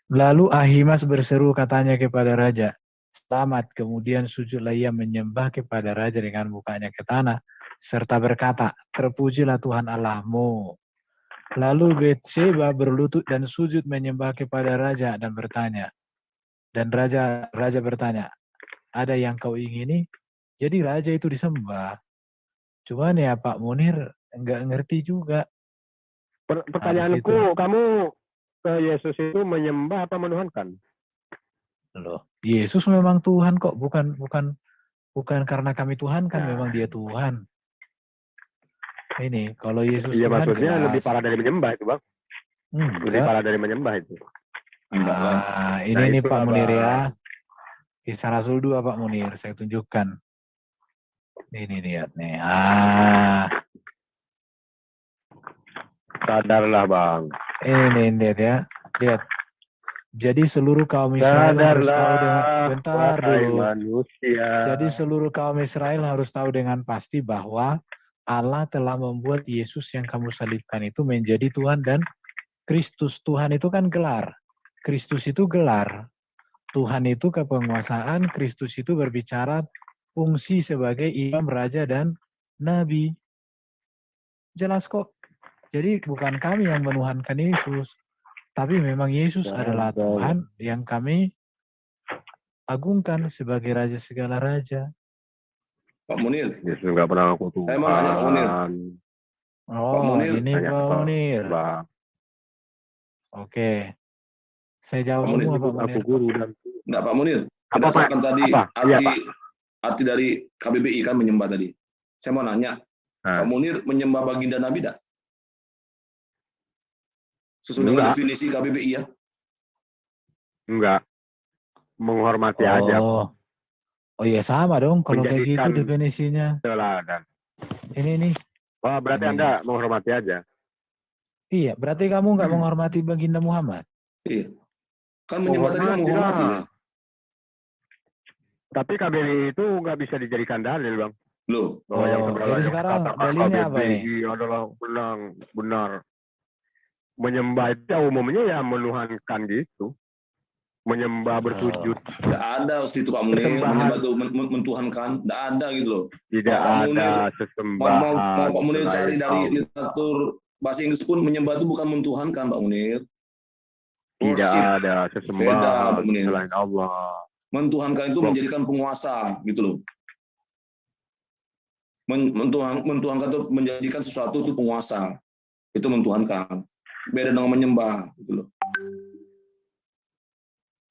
Lalu Ahimaaz berseru, katanya, kepada Raja, selamat. Kemudian sujudlah ia menyembah kepada Raja dengan mukanya ke tanah, serta berkata, terpujilah Tuhan Allahmu. Lalu Betseba berlutut dan sujud menyembah kepada Raja dan bertanya. Dan Raja bertanya, ada yang kau ingini? Jadi Raja itu disembah. Cuman ya Pak Munir nggak ngerti juga. Pertanyaanku, kamu ke Yesus itu menyembah apa menuhankan? Loh, Yesus memang Tuhan kok, bukan karena kami Tuhan kan, memang dia Tuhan. Ini kalau Yesus Tuhan maksudnya jelas. lebih parah dari menyembah itu, Bang. Lebih parah dari menyembah itu. Ini Pak Munir ya. Kisah Rasul 2 Pak Munir, saya tunjukkan. Ini lihat nih. Sadarlah, Bang. Ini lihat ya. Lihat. Jadi seluruh kaum Israel harus tahu dengan bentar dulu. Manusia. Jadi seluruh kaum Israel harus tahu dengan pasti bahwa Allah telah membuat Yesus yang kamu salibkan itu menjadi Tuhan dan Kristus. Tuhan itu kan gelar. Kristus itu gelar. Tuhan itu kepenguasaan, Kristus itu berbicara fungsi sebagai imam, raja, dan nabi. Jelas kok. Jadi bukan kami yang menuhankan Yesus, tapi memang Yesus adalah Tuhan yang kami agungkan sebagai Raja segala raja. Pak Munir. Yesus nggak pernah aku Tuhan. Saya mau nanya Pak Munir. Pak Munir. Ini Pak Munir. Oke. Saya jawab semua Pak Munir. Aku guru dan enggak Pak Munir. Berdasarkan tadi arti dari KBBI kan menyembah tadi. Saya mau nanya, Pak Munir menyembah baginda Nabi enggak? Sesuai dengan definisi KBBI ya? Enggak. Menghormati aja. Oh iya sama dong kalau kayak gitu definisinya. Teladan. Ini nih. Oh, berarti Anda menghormati aja. Iya, berarti kamu nggak menghormati baginda Muhammad. Iya. Kan menyembah tadi kan menghormati ya. Tapi KBRI itu nggak bisa dijadikan dalil, Bang. Loh, Bahwa yang Oh, segala jadi yang sekarang katakan dalilnya apa ini? KBRI adalah benar. Menyembah itu ya umumnya ya menuhankan gitu. Menyembah, bersujud. nggak ada situ Pak Munir, Persembahan. menyembah itu mentuhankan, nggak ada gitu loh. Tidak Mau Pak ada Munir, sesembahan. mau Pak Munir cari selain dari Allah. literatur bahasa Inggris pun menyembah itu bukan mentuhankan Pak Munir. Tidak Worship. ada Beda, sesembahan Pak Munir. selain Allah. Mentuhankan itu menjadikan penguasa gitu loh. Mentuhankan itu menjadikan sesuatu itu penguasa. Itu mentuhankan. Beda dengan menyembah gitu loh.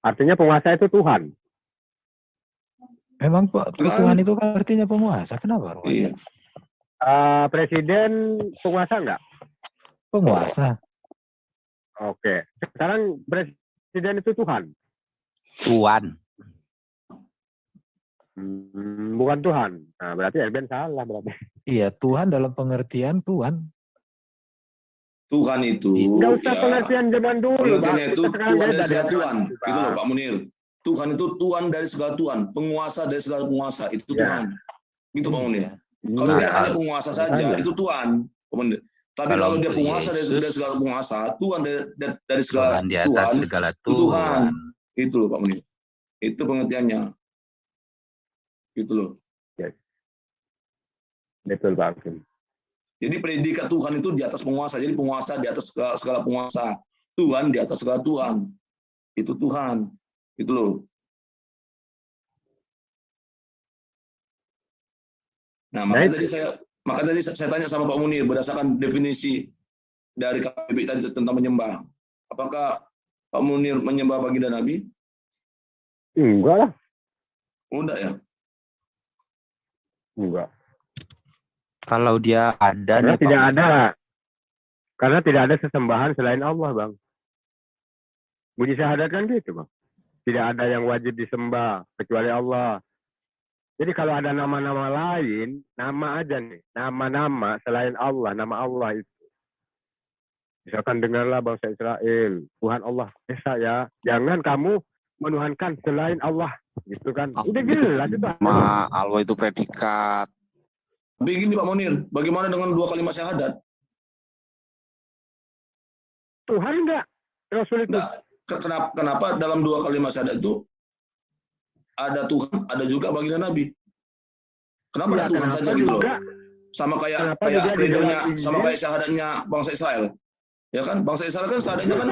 Artinya penguasa itu Tuhan. Memang Tuhan itu kan artinya penguasa. Kenapa? Iya. Presiden penguasa enggak? Penguasa. Oke. Sekarang presiden itu Tuhan. Tuan. Bukan Tuhan. Nah, berarti Elben salah berarti. Iya, Tuhan dalam pengertian Tuhan. Tuhan itu Enggak usah pengertian zaman dulu, Bang. pengertiannya itu Kita sekarang Tuhan beda dari segala dengan Tuhan. zaman Itu loh Pak Munir. Tuhan itu Tuhan dari segala Tuhan, penguasa dari segala penguasa, itu Ya. Tuhan. Gitu Pak Munir. Kalau Nah, dia hanya penguasa saja, itu Tuhan. Pak Munir. Tapi Kalau kalau dia untuk penguasa dari Yesus, segala penguasa, Tuhan dari segala Tuhan di atas Tuhan, segala itu Tuhan. Tuhan. Itu loh Pak Munir. Itu pengertiannya. Gitu loh. Betul, Bang. Jadi predikat Tuhan itu di atas penguasa. Jadi penguasa di atas segala penguasa. Tuhan di atas segala Tuhan. Itu Tuhan. Itu loh. Nah, makanya tadi saya tanya sama Pak Munir berdasarkan definisi dari KBBI tadi tentang menyembah. Apakah Pak Munir menyembah baginda Nabi? Enggak lah. Enggak ya? Enggak. Kalau dia ada Karena nih, tidak Pak, ada. Karena tidak ada sesembahan selain Allah, Bang. Bunyi syahadat kan gitu, Bang. Tidak ada yang wajib disembah kecuali Allah. Jadi kalau ada nama-nama lain, nama aja nih. Nama-nama selain Allah, nama Allah itu. Misalkan dengarlah bangsa Israel, Tuhan Allah Esa ya. Jangan kamu menuhankan selain Allah. Gitu kan. Udah jelas itu. Allah itu predikat. Tapi gini Pak Munir, bagaimana dengan 2 kalimat syahadat? Tuhan enggak? Rasul itu. Kenapa dalam 2 kalimat syahadat itu ada Tuhan, ada juga baginda Nabi? Kenapa ada Tuhan saja gitu loh? Sama kayak kredonya, sama kayak syahadatnya bangsa Israel. Ya kan, bangsa Israel kan syahadatnya kan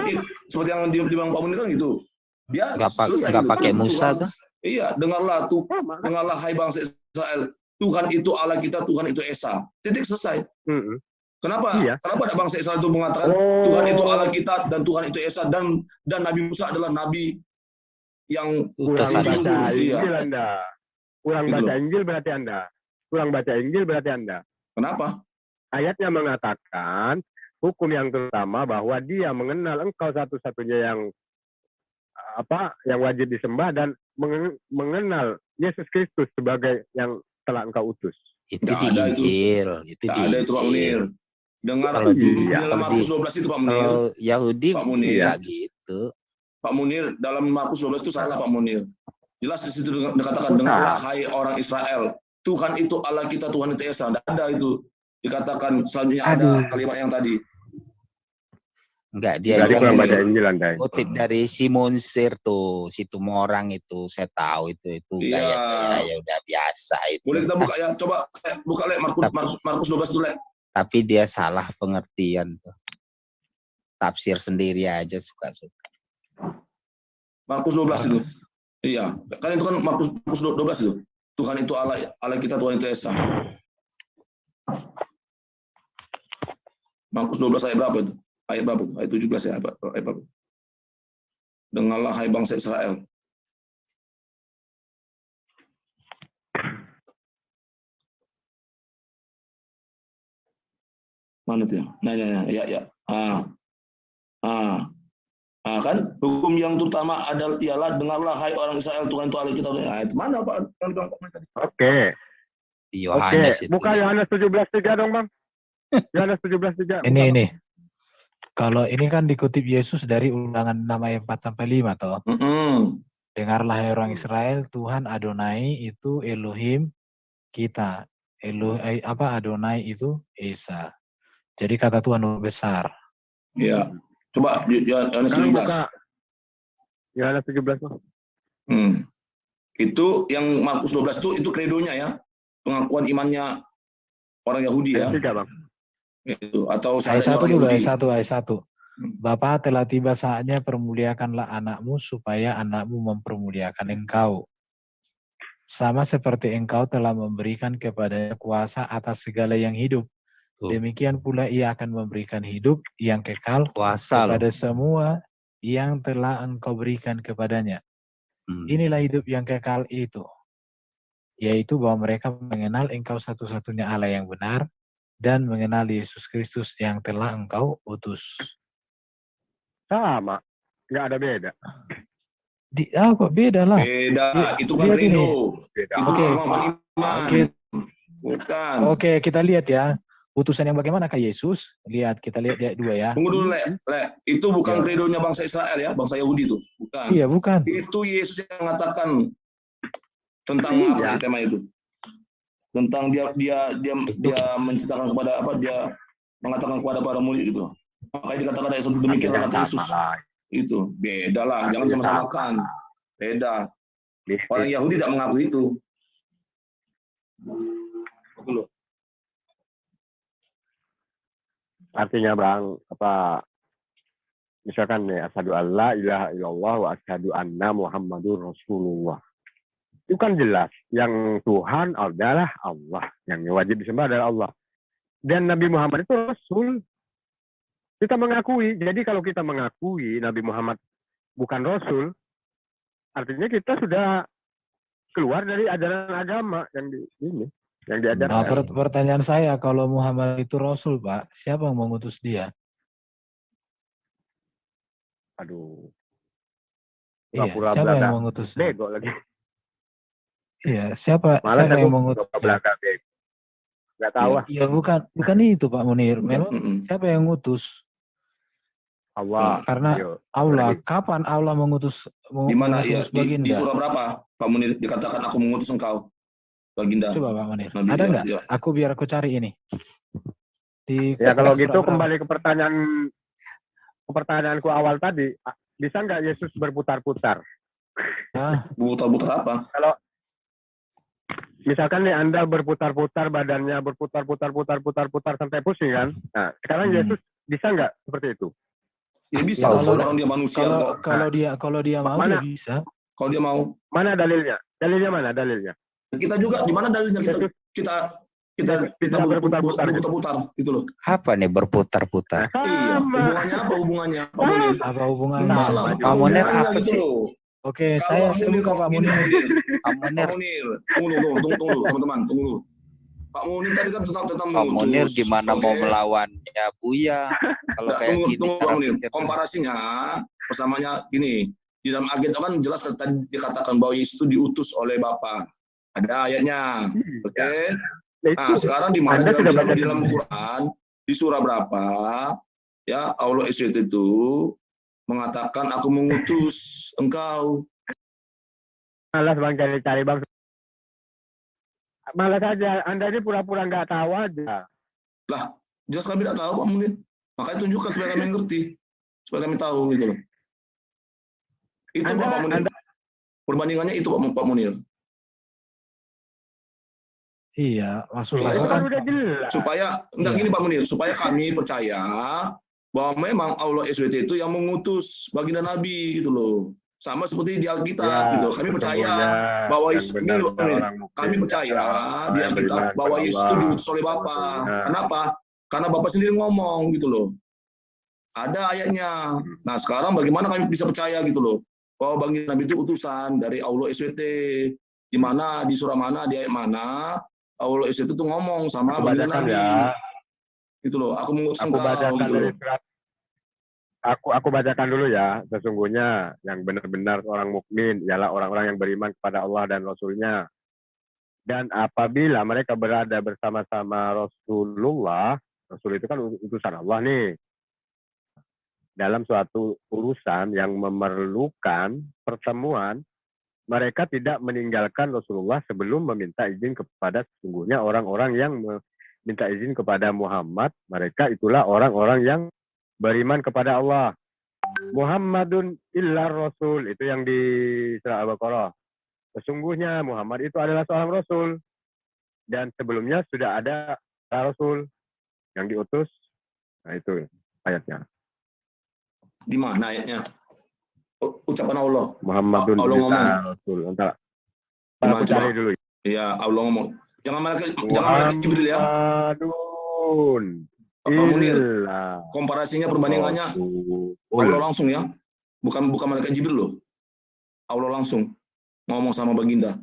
seperti yang dibilang Pak Munir kan gitu. Dia nggak pakai Musa tuh. Iya, dengarlah hai bangsa Israel. Tuhan itu Allah kita, Tuhan itu Esa. Titik selesai. Kenapa? Iya. Kenapa ada bangsa Israel itu mengatakan Tuhan itu Allah kita dan Tuhan itu Esa dan Nabi Musa adalah nabi yang kurang baca Iya. Injil Anda. Kurang Gitu baca loh. Injil berarti Anda. Kurang baca Injil berarti Anda. Kenapa? Ayatnya mengatakan hukum yang terutama bahwa dia mengenal engkau satu-satunya yang wajib disembah dan mengenal Yesus Kristus sebagai yang telah engkau utus. Itu di Injil. Itu di ada itu Pak Munir. Dengar Kalau di dalam Markus 12 itu Pak Munir. Kalau Yahudi Pak Munir. enggak gitu. Pak Munir dalam Markus 12 itu salah Pak Munir. Jelas di situ dikatakan dengarlah hai orang Israel. Tuhan itu Allah kita, Tuhan itu Esa. Tidak ada itu dikatakan selanjutnya ada kalimat yang tadi. Enggak, dia Jadi kurang baca yang Injil Anda. kutip dari Simon Sir tuh, situ orang itu saya tahu itu Iya. gaya ya udah biasa itu. Boleh kita buka ya, coba buka Le Markus 12 itu Le. Tapi dia salah pengertian tuh. Tafsir sendiri aja suka-suka. Markus 12 itu. Iya, kan itu kan Markus 12 itu. Tuhan itu Allah kita, Tuhan itu Esa. Markus 12 ayat berapa itu? Ayat berapa? Ayat 17 ya, ayat berapa? Dengarlah hai bangsa Israel. Mana tuh ya? Nah, ya. Kan hukum yang terutama adalah ialah dengarlah hai orang Israel, Tuhan itu Allah kita. Nah, itu mana Pak? Oke. Yohanes Oke, itu. buka Yohanes 17:3 dong, Bang. Yohanes 17:3. Ini. Kalau ini kan dikutip Yesus dari Ulangan 6 ayat 4-5 toh. Dengarlah hai orang Israel, Tuhan Adonai itu Elohim kita. Adonai itu Esa. Jadi kata Tuhan besar. Iya. Coba Yohanes Sekarang 17. buka Yohanes 17 Bang. Itu yang Markus 12 itu kredonya ya. Pengakuan imannya orang Yahudi ya. Ayat 3 Bang. Itu atau Ayat 1 orang dulu, Yahudi. ayat 1. Bapa telah tiba saatnya permuliakanlah anakmu supaya anakmu mempermuliakan engkau. Sama seperti engkau telah memberikan kepadanya kuasa atas segala yang hidup. Demikian pula ia akan memberikan hidup yang kekal kepada semua yang telah engkau berikan kepadanya. Inilah hidup yang kekal itu, yaitu bahwa mereka mengenal engkau satu-satunya Allah yang benar dan mengenal Yesus Kristus yang telah engkau utus. Sama, nggak ada beda. Kok beda lah? Beda, itu kan kredo. Itu pengakuan iman. Bukan. Oke, kita lihat ya. Utusan yang bagaimana ke Yesus? Kita lihat ayat 2 ya. Tunggu dulu, Le. Itu bukan kredonya bangsa Israel ya, bangsa Yahudi itu. Bukan. Iya, bukan. Itu Yesus yang mengatakan tentang apa tema itu? Tentang dia menciptakan kepada dia mengatakan kepada para murid itu. Makanya dikatakan ayat 1 demikianlah kata Yesus. Itu beda lah, jangan sama-samakan. Beda. Orang Yahudi tidak mengakui itu. Loh. Artinya Bang, misalkan nih, asyhadu alla ilaha illallah wa asyhadu anna Muhammadur Rasulullah. Itu kan jelas, yang Tuhan adalah Allah, yang wajib disembah adalah Allah. Dan Nabi Muhammad itu Rasul. Kita mengakui, jadi kalau kita mengakui Nabi Muhammad bukan Rasul, artinya kita sudah keluar dari ajaran agama yang diajarkan. Pertanyaan saya, kalau Muhammad itu Rasul, Pak, siapa yang mengutus dia? Aduh. Iya, siapa yang mengutus? Bego lagi. Iya, siapa yang mengutus? Nggak tahu. Iya, bukan itu Pak Munir. Memang siapa yang mengutus? Allah. Karena Allah, kapan Allah mengutus? Di mana ya? Di surah berapa Pak Munir dikatakan aku mengutus engkau? Baginda. Coba Pak Munir. Ada nggak? Ya. Aku cari ini. Ya kalau gitu kembali ke pertanyaanku awal tadi, bisa nggak Yesus berputar-putar? Berputar-putar apa? Kalau misalkan nih Anda berputar-putar badannya, berputar-putar sampai pusing kan? Nah, sekarang Yesus bisa nggak seperti itu? Ya bisa, orang dia manusia kok. Kalau dia mau dia bisa. Kalau dia mau. Mana dalilnya? Dalilnya mana dalilnya? Kita juga di mana dalilnya kita berputar-putar gitu loh. Apa nih berputar-putar? Iya, hubungannya apa hubungannya? Apa hubungannya? Pak Munir apa sih? Oke, saya buka Pak Munir. Pak Munir, tunggu teman-teman, tunggu. Pak Munir tadi kan tentang Pak Munir gimana mau melawannya Buya? Kalau kayak gini. Tunggu Pak Munir, komparasinya persamanya gini. Di dalam agenda kan jelas tadi dikatakan bahwa Yesus itu diutus oleh Bapa. Ada ayatnya. Oke. Nah, sekarang di mana di dalam Quran di surah berapa ya Allah SWT itu mengatakan aku mengutus engkau. Malas Bang cari Bang. Malas aja. Anda ini pura-pura nggak tahu aja. Lah, jelas kami tidak tahu Pak Munir. Makanya tunjukkan supaya kami ngerti. Supaya kami tahu gitu loh. Itu Pak Munir. Perbandingannya itu Pak Munir. Iya, maksudnya kan supaya enggak gini Pak Munir, supaya kami percaya bahwa memang Allah SWT itu yang mengutus baginda Nabi gitu loh. Sama seperti di Alkitab gitu. Kami percaya bahwa kami percaya di Alkitab bahwa Yesus itu diutus oleh Bapa. Kenapa? Karena Bapa sendiri ngomong gitu loh. Ada ayatnya. Nah, sekarang bagaimana kami bisa percaya gitu loh bahwa baginda Nabi itu utusan dari Allah SWT. Di mana, di surah mana, di ayat mana Allah itu tuh ngomong sama baginda Nabi. Itu loh, aku mengutus engkau gitu loh. Aku bacakan dulu ya. Sesungguhnya yang benar-benar orang mukmin ialah orang-orang yang beriman kepada Allah dan Rasul-Nya. Dan apabila mereka berada bersama-sama Rasulullah, Rasul itu kan utusan Allah nih, dalam suatu urusan yang memerlukan pertemuan, mereka tidak meninggalkan Rasulullah sebelum meminta izin kepada sesungguhnya orang-orang yang meminta izin kepada Muhammad. Mereka itulah orang-orang yang beriman kepada Allah. Muhammadun illa Rasul, itu yang di surah Al-Baqarah. Sesungguhnya Muhammad itu adalah seorang Rasul. Dan sebelumnya sudah ada Rasul yang diutus. Nah itu ayatnya. Di mana ayatnya? Ucapan Allah. Muhammadun Allah ngomong. Rasul. Entar. Aku cari dulu. Iya, Allah ngomong. Jangan malaikat Jibril ya. Muhammadun. Pak Munir. Komparasinya perbandingannya Allah langsung ya. Bukan malaikat Jibril loh. Allah langsung ngomong sama baginda.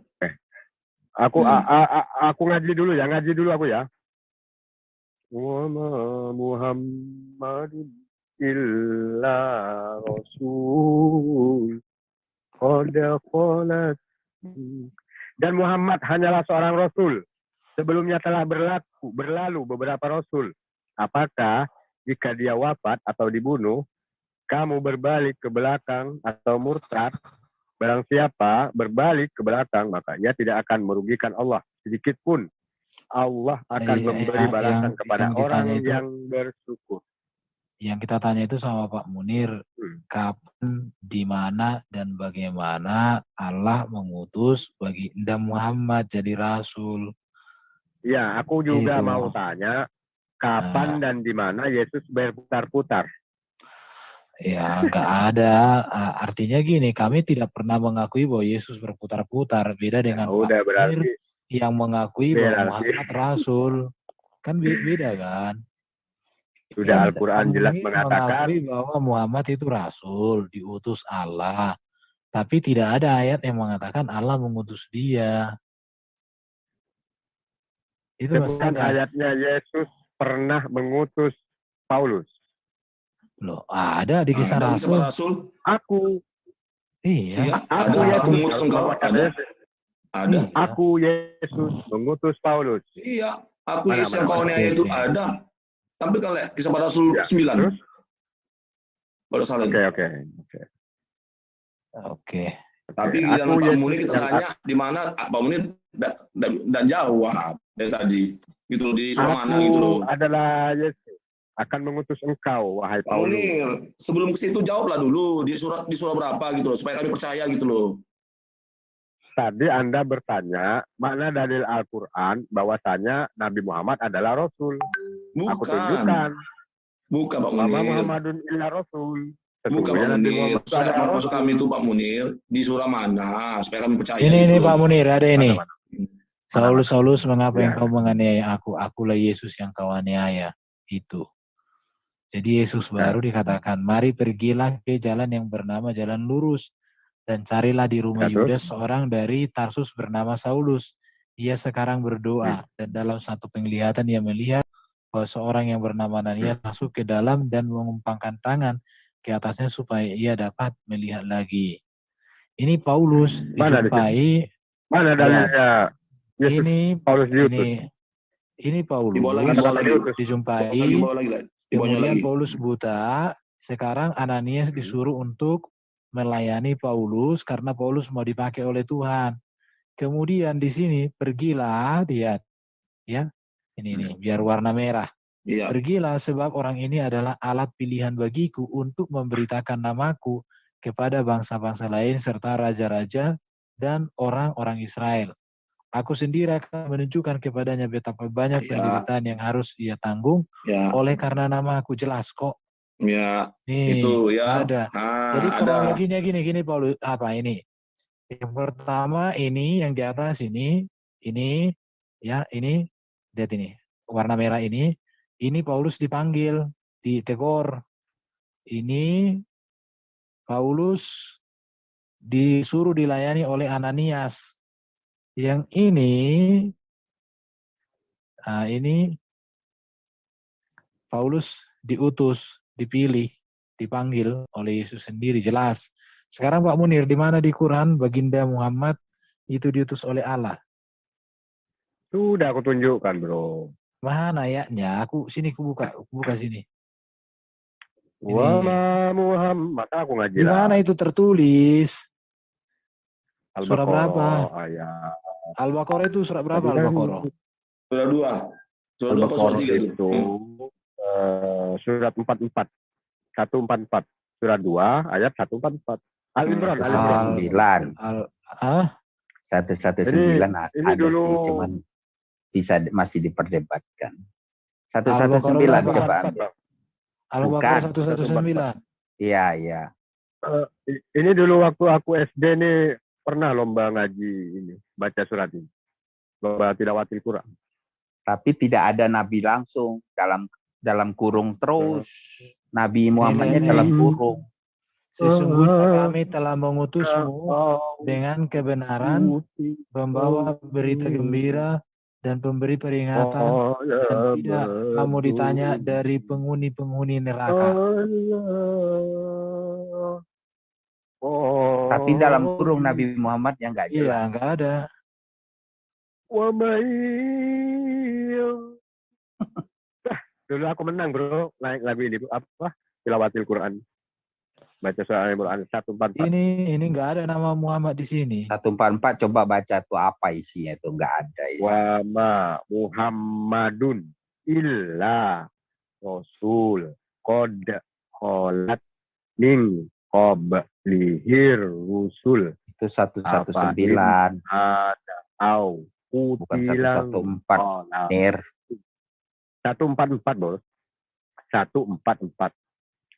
Aku ngaji dulu ya, aku ya. Wa ma Muhammadun illa Rasul qad qalat. Dan Muhammad hanyalah seorang Rasul. Sebelumnya telah berlalu beberapa Rasul. Apakah jika dia wafat atau dibunuh, kamu berbalik ke belakang atau murtad? Barang siapa berbalik ke belakang, maka ia tidak akan merugikan Allah sedikit pun. Allah akan memberi balasan kepada orang yang bersyukur. Yang kita tanya itu sama Pak Munir, kapan, di mana, dan bagaimana Allah mengutus baginda Muhammad jadi Rasul. Ya, aku juga mau tanya, kapan dan di mana Yesus berputar-putar? Ya, nggak ada. Artinya gini, kami tidak pernah mengakui bahwa Yesus berputar-putar. Beda dengan Pak Munir yang mengakui bahwa Muhammad Rasul. Kan beda kan? Sudah Al-Quran jelas mengatakan mengakui bahwa Muhammad itu Rasul, diutus Allah. Tapi tidak ada ayat yang mengatakan Allah mengutus dia. Itu bukan ayatnya Yesus pernah mengutus Paulus. Loh, ada di kisah Rasul. Aku. Iya. Aku Yesus ada. Aku Yesus mengutus Paulus. Iya. Aku Yesus yang kawannya itu ada. Tapi kalau kisah Rasul 9. Baru salah. Oke. Tapi dengan Pak Munir kita tanya di mana Pak Munir dan jawab dari tadi. Gitu loh, di surah mana gitu loh. Adalah Yesus akan mengutus engkau, wahai Paulus. Munir, sebelum ke situ jawablah dulu di surah berapa gitu loh, supaya kami percaya gitu loh. Tadi Anda bertanya, mana dalil Al-Quran bahwasanya Nabi Muhammad adalah Rasul? Bukan. Aku tunjukkan. Bukan Pak Munir. Muhammadun illa Rasul. Bukan Pak Munir. Maksud kami itu Pak Munir, di surah mana, supaya kami percaya. Ini Pak Munir, ada ini. Saulus, mengapa engkau menganiaya aku? Akulah Yesus yang kau aniaya. Itu. Jadi Yesus baru dikatakan, mari pergilah ke jalan yang bernama jalan lurus. Dan carilah di rumah Yudas seorang dari Tarsus bernama Saulus. Ia sekarang berdoa. Dan dalam satu penglihatan ia melihat bahwa seorang yang bernama Ananias masuk ke dalam dan mengumpangkan tangan ke atasnya supaya ia dapat melihat lagi. Ini Paulus dijumpai. Mana dalilnya? Ini Paulus diutus. Ini Paulus dijumpai. Kemudian Paulus buta. Sekarang Ananias disuruh untuk melayani Paulus karena Paulus mau dipakai oleh Tuhan. Kemudian di sini pergilah, lihat ya. Ini biar warna merah. Iya. Pergilah sebab orang ini adalah alat pilihan bagiku untuk memberitakan namaku kepada bangsa-bangsa lain serta raja-raja dan orang-orang Israel. Aku sendiri akan menunjukkan kepadanya betapa banyak penderitaan yang harus ia tanggung oleh karena namaku. Jelas kok. Ya, nih, itu ya. Ada. Jadi kronologinya gini Paulus, apa ini? Yang pertama ini yang di atas ini ya, ini lihat ini warna merah ini Paulus dipanggil, ditegur. Ini Paulus disuruh dilayani oleh Ananias. Yang ini Paulus diutus, dipilih, dipanggil oleh Yesus sendiri, jelas. Sekarang Pak Munir, di mana di Quran baginda Muhammad itu diutus oleh Allah? Sudah aku tunjukkan, bro. Mana ayatnya? Aku buka sini. Wama Muhammad, aku ngaji. Di mana itu tertulis? Surah berapa? Ayat. Al-Baqarah itu surat berapa Tadi kan Al-Baqarah? Surah 2. Surah 2 apa surah 3 itu surat 44. 144. Surah 2 ayat 144. Al-Imran. Al-Imran. 119 Ini ada dulu sih, cuman bisa masih diperdebatkan. Al-Baqarah 119 berapa? coba ambil. Al-Baqarah Bukan. 119. Iya, iya. Ini dulu waktu aku SD nih pernah lomba ngaji ini, baca surat ini. Lomba tilawatil Quran. Tapi tidak ada nabi langsung dalam kurung terus. Nabi Muhammadnya dalam kurung. Sesungguhnya kami telah mengutusmu dengan kebenaran, membawa berita gembira dan pemberi peringatan, dan tidak kamu ditanya dari penghuni-penghuni neraka. Tapi dalam kurung Nabi Muhammad yang nggak jelas. Iya, nggak ada. Dulu aku menang bro, naik lagu ini apa? Tilawatil Quran. Baca surah Al-Quran 144. Ini nggak ada nama Muhammad di sini. 144 coba baca tuh apa isinya tuh, nggak ada. Wa ma Muhammadun illa Rasul qad khalat min qablihir rusul. Itu 119. Ada au bukan 114. Ner 144 bos. 144.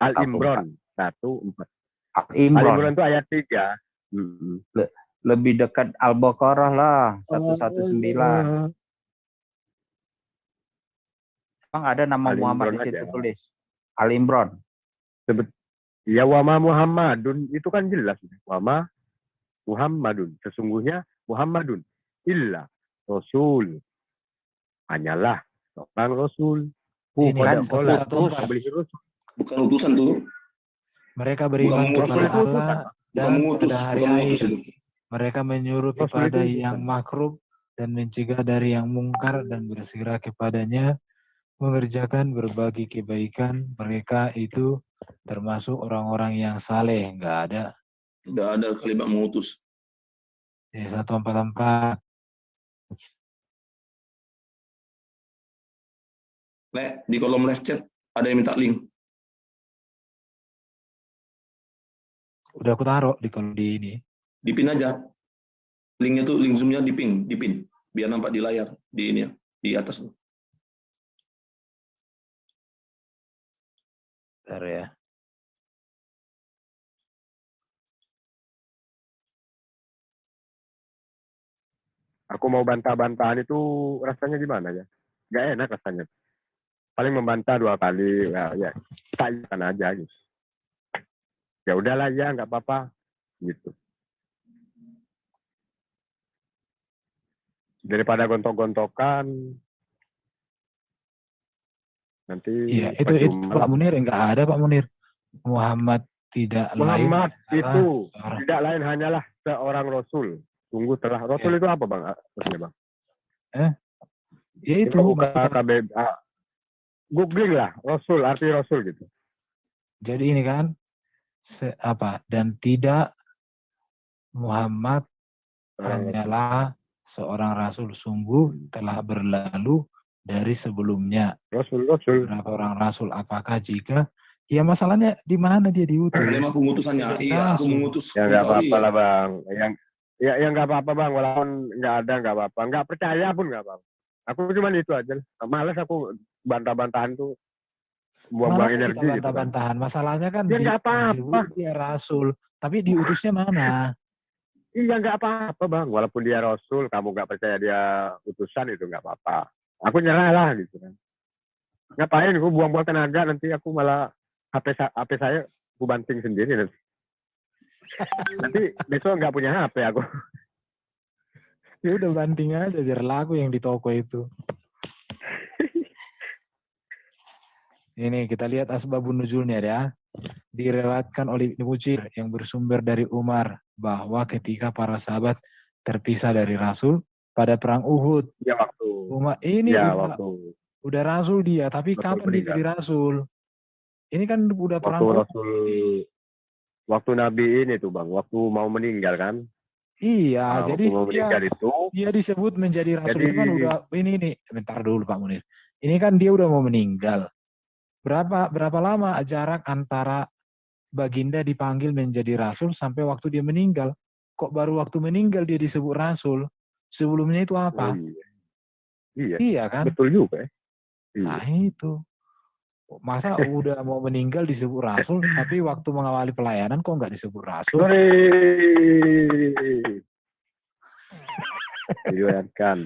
Al-Imran 14. Al-Imran itu ayat 3. Lebih dekat Al-Baqarah lah, 119. Emang ada nama Muhammad di situ tulis? Al-Imran. Ya wama Muhammadun itu kan jelas. Wama Muhammadun. Sesungguhnya Muhammadun illa Rasul. Hanyalah seorang Rasul. Bukan bukan utusan tuh. Mereka beriman kepada Allah dan pada hari akhir. Mereka menyuruh kepada yang makruh dan mencegah dari yang mungkar dan bersegera kepadanya, mengerjakan berbagai kebaikan. Mereka itu termasuk orang-orang yang saleh. Nggak ada. Nggak ada kalimat mengutus. 144. Nek, di kolom live chat ada yang minta link. Udah aku taruh di kolom di ini. Dipin aja. Linknya tuh, link zoomnya dipin. Biar nampak di layar, di ini ya, di atas. Bentar ya. Aku mau bantah-bantahan itu rasanya gimana ya? Gak enak rasanya. Paling membantah 2 kali, ya tak aja gitu. Ya udahlah ya, nggak apa-apa gitu. Daripada gontok-gontokan nanti. Iya, itu Pak Munir nggak ada Pak Munir. Muhammad Muhammad itu tidak lain hanyalah seorang Rasul. Sungguh telah Rasul itu apa bang? Maksudnya bang? Ya itu. Googling lah Rasul, arti Rasul gitu. Jadi ini kan dan tidak Muhammad hanyalah seorang Rasul, sungguh telah berlalu dari sebelumnya. Rasul. Berapa orang Rasul? Apakah jika? Ya masalahnya di mana dia diutus? Kalimat pengutusannya. Iya, aku mengutus. Ya nggak apa-apa lah bang. Yang nggak apa-apa bang. Walaupun nggak ada nggak apa-apa. Nggak percaya pun nggak apa-apa. Aku cuma itu aja. Males aku bantah-bantahan tuh. Buang-buang energi. Bantah-bantahan. Masalahnya kan ya nggak apa-apa. Dia Rasul. Tapi diutusnya mana? Iya nggak apa-apa bang. Walaupun dia Rasul, kamu nggak percaya dia utusan itu nggak apa-apa. Aku nyerah lah gitu kan. Ngapain aku buang-buang tenaga, nanti aku malah HP saya aku banting sendiri nanti. Nanti besok nggak punya HP aku. Ya udah banting aja biar laku yang di toko itu. Ini kita lihat asbabun nuzulnya ya. Direwatkan oleh Ibnu Mucir yang bersumber dari Umar bahwa ketika para sahabat terpisah dari Rasul pada perang Uhud. Ya waktu. Umar ini ya, udah Rasul dia, tapi kapan dia jadi Rasul? Ini kan udah perang Rasul. Waktu Nabi ini tuh bang, waktu mau meninggal kan? Iya, Nah, jadi waktu mau meninggal itu, dia disebut menjadi rasul jadi itu kan udah ini nih. Bentar dulu Pak Munir. Ini kan dia udah mau meninggal. Berapa lama jarak antara Baginda dipanggil menjadi rasul sampai waktu dia meninggal? Kok baru waktu meninggal dia disebut rasul? Sebelumnya itu oh apa? iya, Iya kan? betul juga ya. Nah Iya. itu. Masa udah mau meninggal disebut rasul, tapi waktu mengawali pelayanan kok nggak disebut rasul? Diriwayatkan.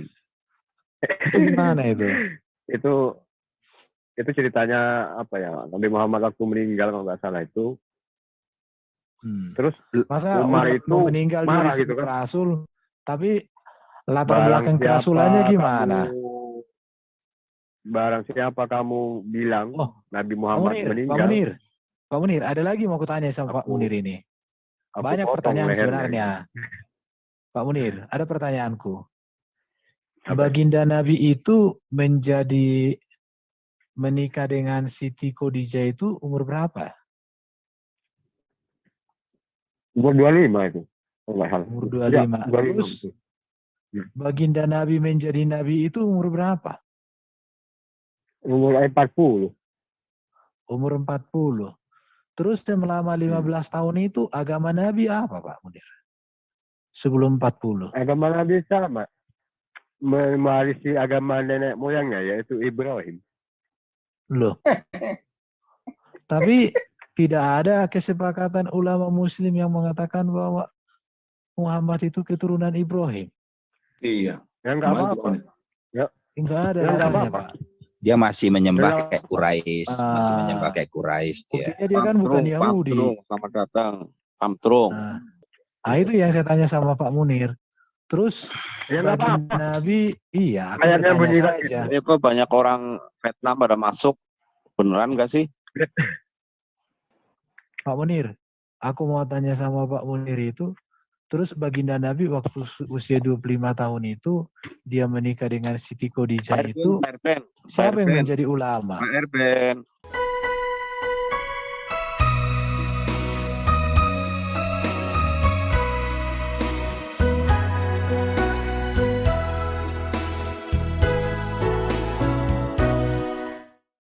Itu gimana itu? Itu ceritanya apa ya? Nabi Muhammad waktu meninggal kalau nggak salah itu. Terus Masa Umar udah itu mau meninggal dia marah disebut gitu kan? rasul, tapi latar Barang belakang kerasulannya gimana? Barang siapa kamu bilang Nabi Muhammad meninggal? Pak Munir, ada lagi mau kutanya sama Pak Munir ini. Banyak pertanyaan sebenarnya. Pak Munir, ada pertanyaanku. Baginda Nabi itu menikah dengan Siti Khadijah itu umur berapa? Umur 25 itu. Umur 25. Terus Baginda Nabi menjadi Nabi itu umur berapa? Umur 40. Umur 40. Terus selama 15 tahun itu agama Nabi apa Pak Munir? Sebelum 40. Agama Nabi sama. Mewarisi agama nenek moyangnya yaitu Ibrahim. Loh. Tapi tidak ada kesepakatan ulama muslim yang mengatakan bahwa Muhammad itu keturunan Ibrahim. Iya. Ya enggak apa-apa. Ya. Enggak ada Ya, enggak datanya, apa-apa. Pak. Dia masih menyembah kayak Quraisy, masih menyembah kayak Quraisy dia. Dia kan bukan Yahudi. Selamat datang. Pamtrung. Nah, itu yang saya tanya sama Pak Munir. Terus Baginda Nabi, iya, aku bertanya saja. Itu banyak orang Vietnam pada masuk. Beneran nggak sih? Pak Munir, aku mau tanya sama Pak Munir itu, terus Baginda Nabi waktu usia 25 tahun itu, dia menikah dengan Siti Khadijah itu, siapa yang menjadi ulama? Pak Erben.